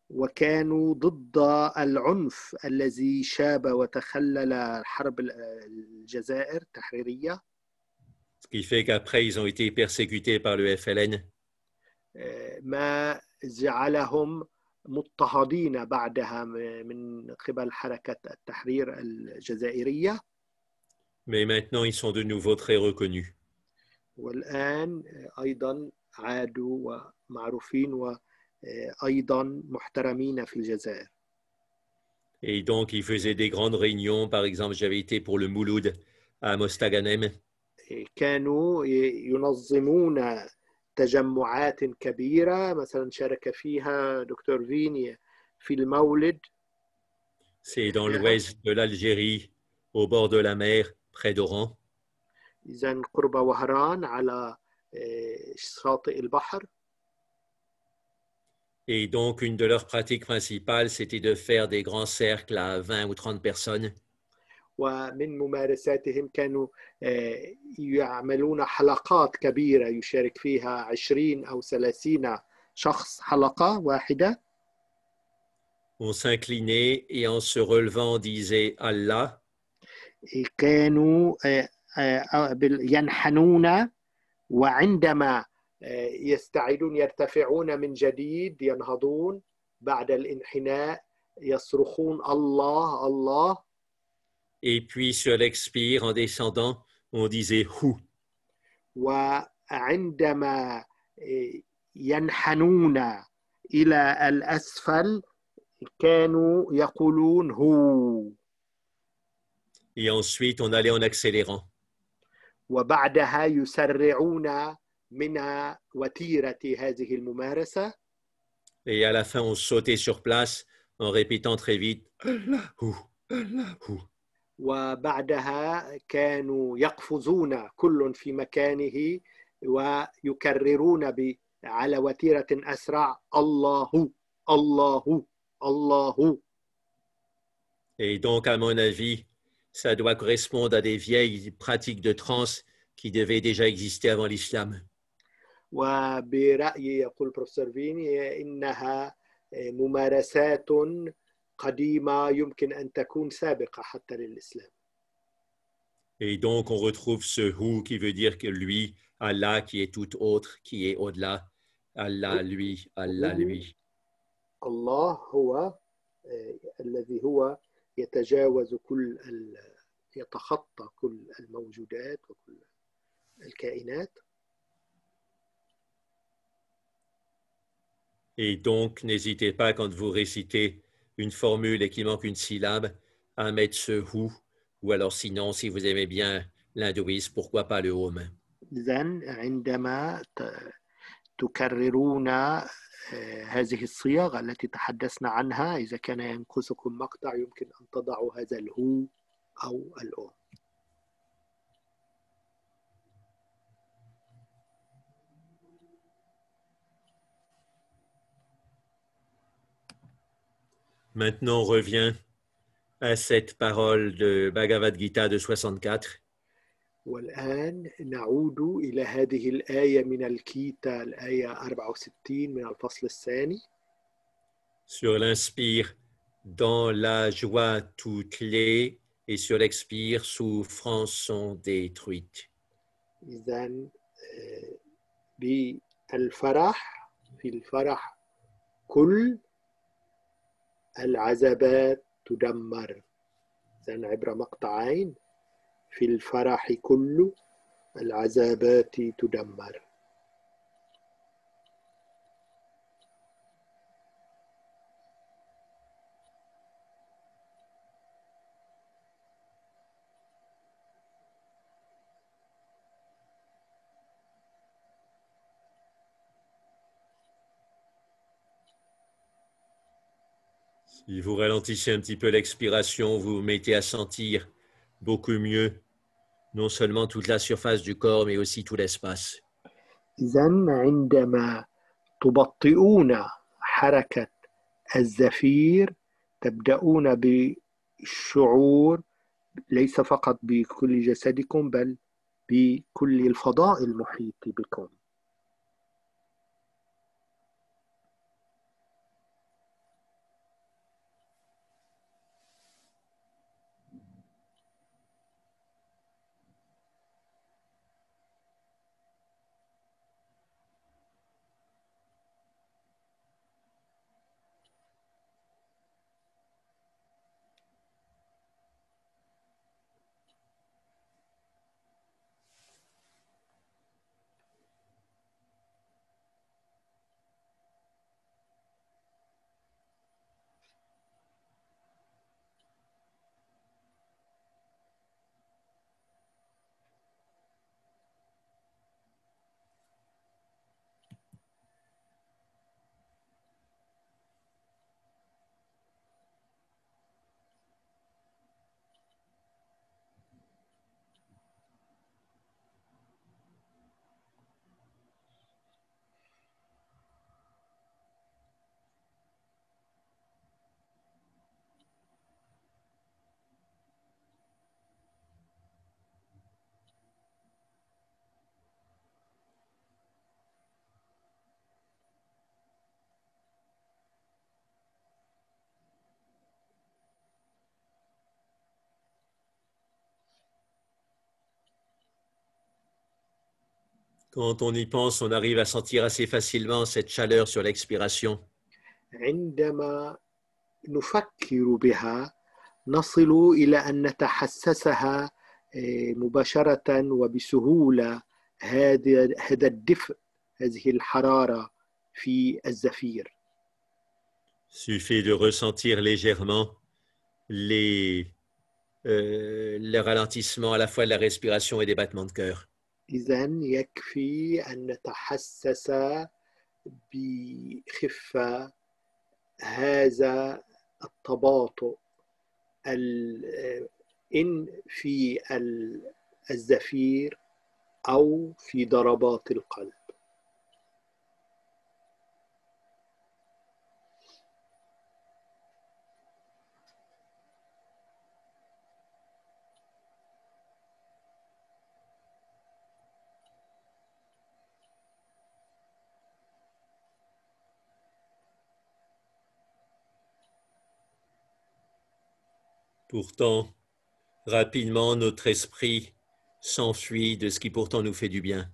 وكانوا ضد العنف الذي شاب وتخلل حرب الجزائر التحريرية. Ce qui fait qu'après, ils ont été persécutés par le FLN. ما جعلهم مضطهدين بعدها من قبل حركة التحرير الجزائرية. Mais maintenant, ils sont de nouveau très reconnus. والآن أيضا عادوا ومعروفين وأيضا محترمين في الجزائر. Et donc, ils faisaient des grandes réunions. Par exemple, j'avais été pour le Mouloud à Mostaganem. كانوا ينظمون تجمعات كبيرة، مثلا شارك فيها دكتور فيني في المولد. C'est dans l'ouest de l'Algérie, au bord de la mer, près d'Oran. إذن قرب وهران على شاطئ البحر. Et donc, une de leurs pratiques principales, c'était de faire des grands cercles à 20 ou 30 personnes. ومن ممارساتهم كانوا يعملون حلقات كبيرة يشارك فيها 20 أو 30 شخص حلقة واحدة. On s'inclinait et en se relevant, on disait Allah. كانوا ينحنون وعندما يستعيدون يرتفعون من جديد ينهضون بعد الانحناء يصرخون الله الله. Et puis sur l'expire, en descendant, on disait Hu. وعندما ينحنون إلى الأسفل كانوا يقولون هو. Et ensuite, on allait en accélérant. وبعدها يسرعون من وتيرة هذه الممارسة. Et à la fin, on sautait sur place en répétant très vite Allahu, Allahu. وبعدها كانوا يقفزون كل في مكانه ويكررون على وتيرة أسرع الله الله الله. Et donc, à mon avis, ça doit correspondre à des vieilles pratiques de transe qui devaient déjà exister avant l'islam. وبرأيي يقول بروفيسور فيني إنها ممارسات قديمة يمكن أن تكون سابقة حتى للإسلام. Et donc, on retrouve ce Hu qui veut dire que lui, Allah qui est tout autre, qui est au-delà, Allah lui, Allah lui. الله هو الذي هو يتجاوز كل يتخطى كل الموجودات وكل الكائنات. Et donc, n'hésitez pas quand vous récitez une formule et qu'il manque une syllabe à mettre ce Hu, ou alors sinon, si vous aimez bien l'hindouisme, pourquoi pas le Om. إذن عندما تكررون هذه الصيغ التي تحدثنا عنها إذا كان ينقصكم مقطع يمكن أن تضعوا هذا الهو أو الأو. Maintenant, on revient à cette parole de Bhagavad Gita de 64. والآن نعود إلى هذه الآية من الكيتا الآية 64 من الفصل الثاني. Sur l'inspire, dans la joie toutes les, et sur l'expire, souffrances sont détruites. إذن بالفرح في الفرح كل العذابات تدمر. إذن عبر مقطعين في الفرح كل العذابات تدمر. Si vous ralentissez un petit peu l'expiration, vous vous mettez à sentir beaucoup mieux non seulement toute la surface du corps, mais aussi tout l'espace. إذن عندما تبطئون حركة الزفير تبدأون بالشعور ليس فقط بكل جسدكم بل بكل الفضاء المحيط بكم. Quand on y pense, on arrive à sentir assez facilement cette chaleur sur l'expiration. عندما نفكر بها نصل إلى أن نتحسسها مباشرة وبسهولة هذا الدفء هذه الحرارة في الزفير. Suffit de ressentir légèrement le ralentissement à la fois de la respiration et des battements de cœur. إذن يكفي أن نتحسس بخفة هذا التباطؤ إن في الزفير أو في ضربات القلب. Pourtant, rapidement, notre esprit s'enfuit de ce qui pourtant nous fait du bien.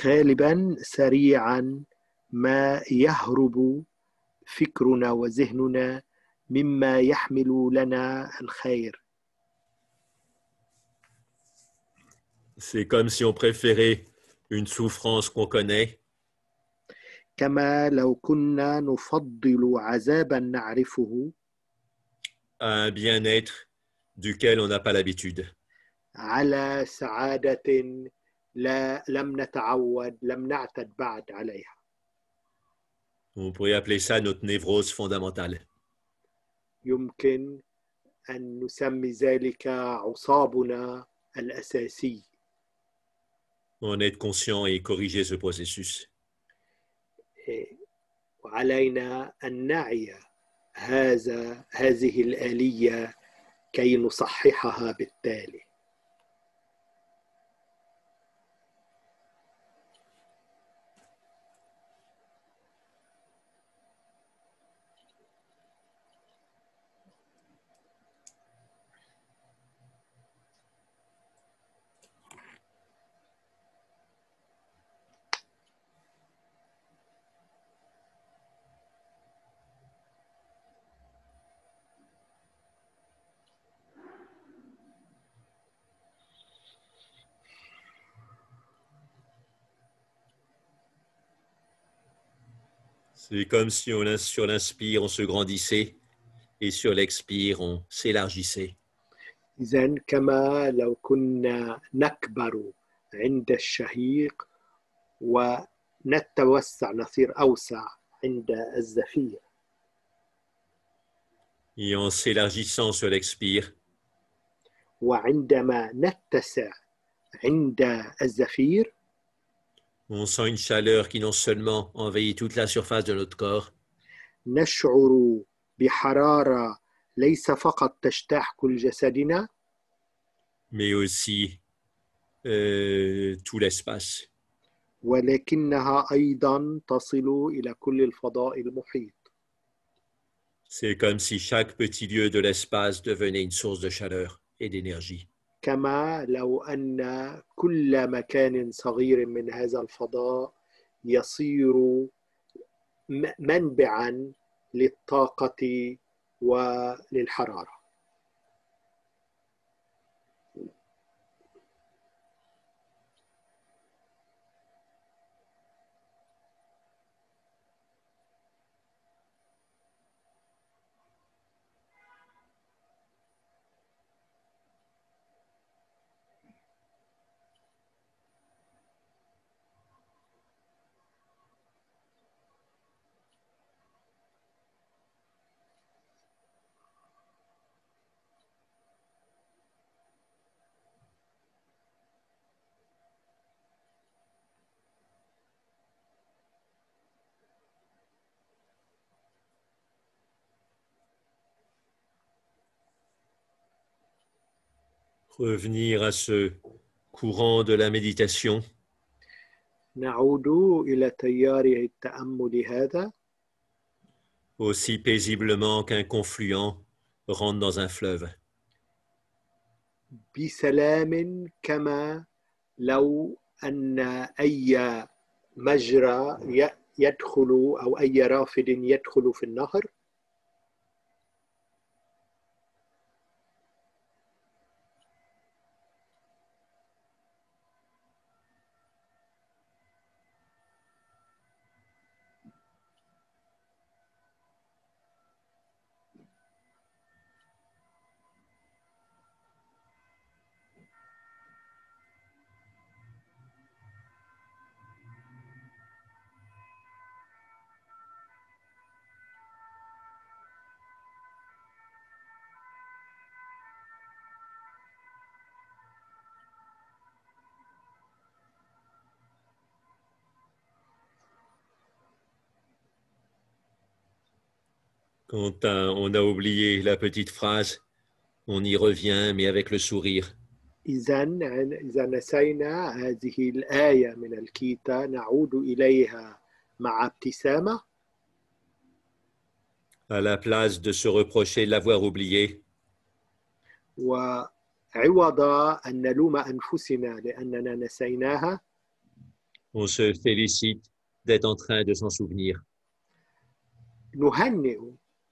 غالبا سريعا ما يهرب فكرنا وذهننا مما يحمل لنا الخير. C'est comme si on préférait une souffrance qu'on connaît كما لو كنا نفضل عذابا نعرفه à un bien-être duquel on n'a pas l'habitude. على سعادة لم نعتد بعد عليها. On pourrait appeler ça notre névrose fondamentale. يمكن أن نسمي ذلك عصابنا الأساسي. En être conscient et corriger ce processus. وعلينا أن نعي هذه الآلية كي نصححها بالتالي. C'est comme si sur l'inspire, on se grandissait et sur l'expire, on s'élargissait. إذن كما لو كنا نكبر عند الشهيق ونتوسع نصير أوسع عند الزفير. Et en s'élargissant sur l'expire, وعندما نتسع عند الزفير on sent une chaleur qui non seulement envahit toute la surface de notre corps, نشعر بحرارة ليس فقط تجتاح كل جسدنا mais aussi tout l'espace. ولكنها أيضا تصل إلى كل الفضاء المحيط. C'est comme si chaque petit lieu de l'espace devenait une source de chaleur et d'énergie. كما لو أن كل مكان صغير من هذا الفضاء يصير منبعا للطاقة وللحرارة. Revenir à ce courant de la méditation نعود إلى تيار التأمل هذا aussi paisiblement qu'un confluent rentre dans un fleuve. بسلام كما لو أن أي مجرى يدخل أو أي رافد يدخل في النهر Quand on a oublié la petite phrase, on y revient, mais avec le sourire. إذا نسينا هذه الآية من الكيتا نعود إليها مع ابتسامة. À la place de se reprocher de l'avoir oublié, وعوض أن نلوم أنفسنا لأننا نسيناها on se félicite d'être en train de s'en souvenir. نهنئ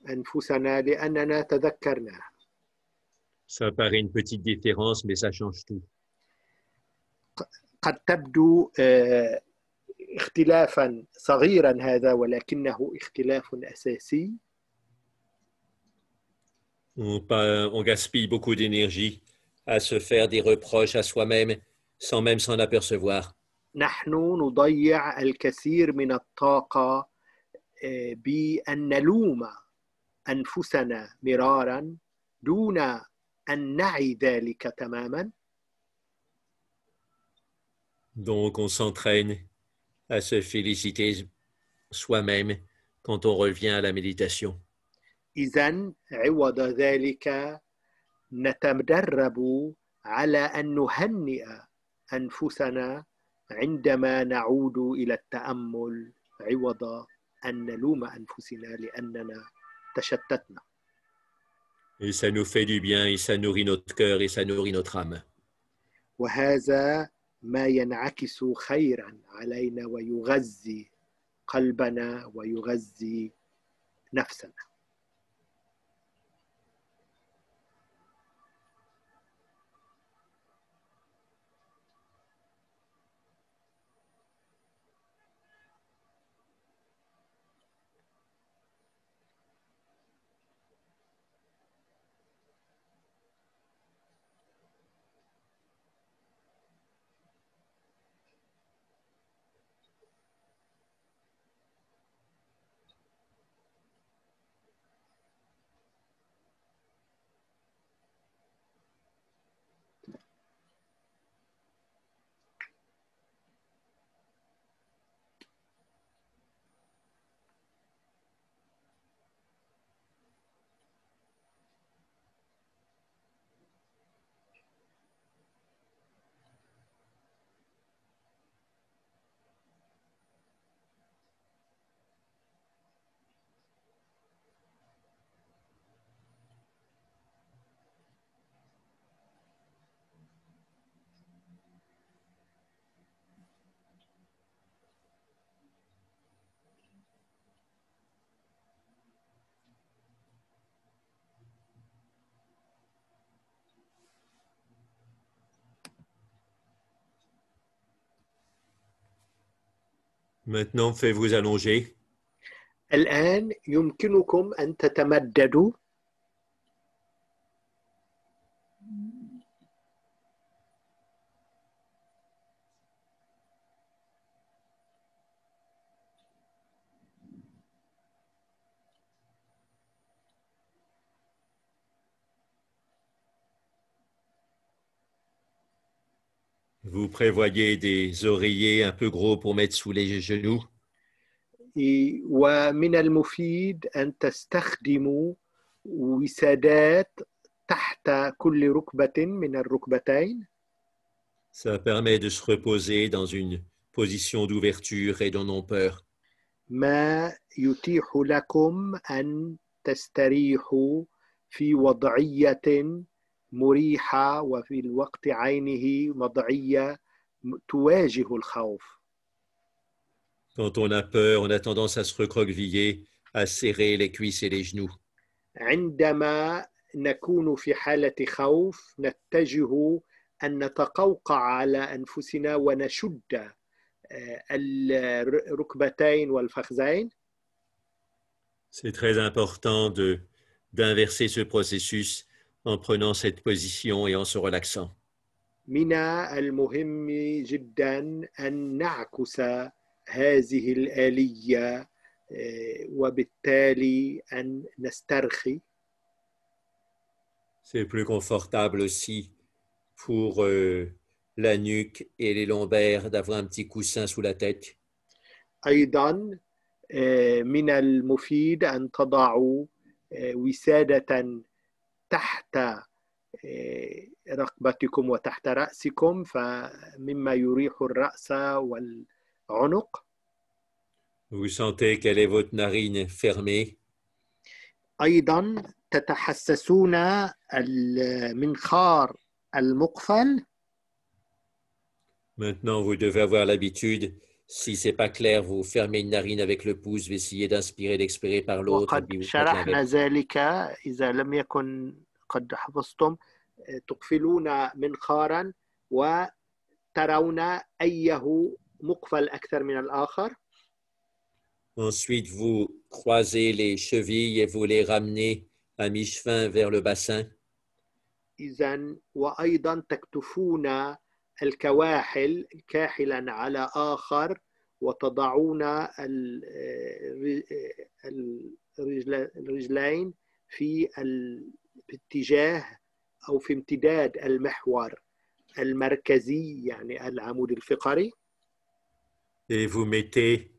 أنفسنا لأننا تذكرناها. Ça paraît une petite différence, mais ça change tout. قد تبدو اختلافا صغيرا هذا ولكنه اختلاف أساسي. On gaspille beaucoup d'énergie à se faire des reproches à soi-même sans même s'en apercevoir. نحن نضيع الكثير من الطاقة بأن نلوم أنفسنا مرارا دون أن نعي ذلك تماما. Donc on s'entraîne à se féliciter soi-même quand on revient à la méditation. إذن عوض ذلك نتدرب على أن نهنئ أنفسنا عندما نعود إلى التأمل عوض أن نلوم أنفسنا لأننا تشتتنا. Et ça nous fait du bien et ça nourrit notre cœur et ça nourrit notre âme. وهذا ما ينعكس خيرا علينا ويغذي قلبنا ويغذي نفسنا. Maintenant, faites-vous allonger. الآن يمكنكم أن تتمددوا. Vous prévoyez des oreillers un peu gros pour mettre sous les genoux. ومن المفيد أن تستخدموا وسادات تحت كل ركبة من الركبتين. Ça permet de se reposer dans une position d'ouverture et de non-peur. ما يتيح لكم أن تستريحوا في وضعية مريحة وفي الوقت عينه وضعية تواجه الخوف. Quand on a peur, on a tendance à se recroqueviller, à serrer les cuisses et les genoux. عندما نكون في حالة خوف نتجه أن نتقوقع على أنفسنا ونشد الركبتين والفخذين. C'est très important d'inverser ce processus en prenant cette position et en se relaxant. من المهم جدا أن نعكس هذه الآلية وبالتالي أن نسترخي. C'est plus confortable aussi pour la nuque et les lombaires d'avoir un petit coussin sous la tête. أيضا من المفيد أن تضعوا وسادة تحت رقبتكم وتحت رأسكم فمما يريح الرأس والعنق. Vous sentez quelle est votre narine fermée. أيضا تتحسسون المنخار المقفل. Maintenant, vous devez avoir l'habitude, si ce n'est pas clair, vous fermez une narine avec le pouce, vous essayez d'inspirer, d'expirer par l'autre. وقد شرحنا ذلك إذا لم يكن قد حفظتم. تقفلون منخارا وترون أيه مقفل أكثر من الآخر. Ensuite, vous croisez les chevilles et vous les ramenez à mi-chemin vers le bassin. إذن وأيضا تكتفون الكواحل كاحلا على آخر وتضعون الرجلين في اتجاه أو في امتداد المحور المركزي يعني العمود الفقري. Et vous mettez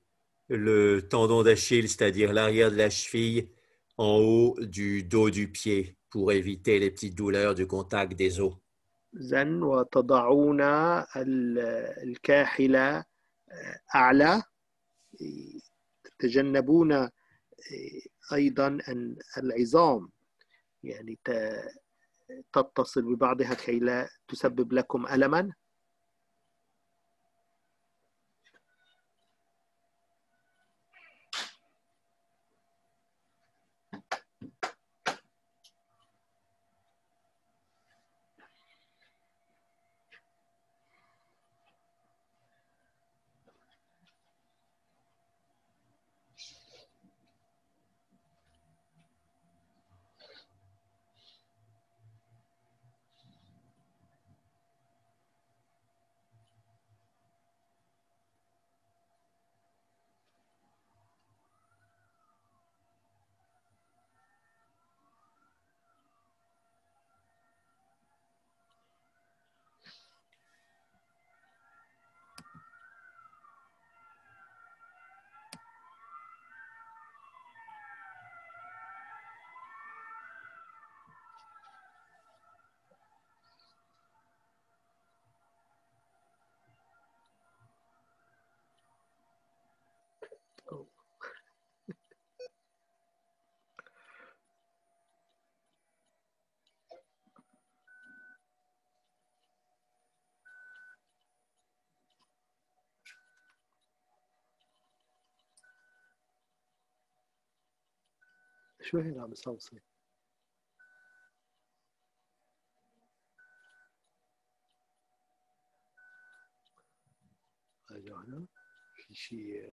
le tendon d'Achille, c'est-à-dire l'arrière de la cheville, en haut du dos du pied pour éviter les petites douleurs du contact des os. إذن وتضعون الكاحلة أعلى. تتجنبون أيضا أن العظام يعني تتصل ببعضها كي لا تسبب لكم ألما. شو هنا عم يصوصي؟ هنا في شيء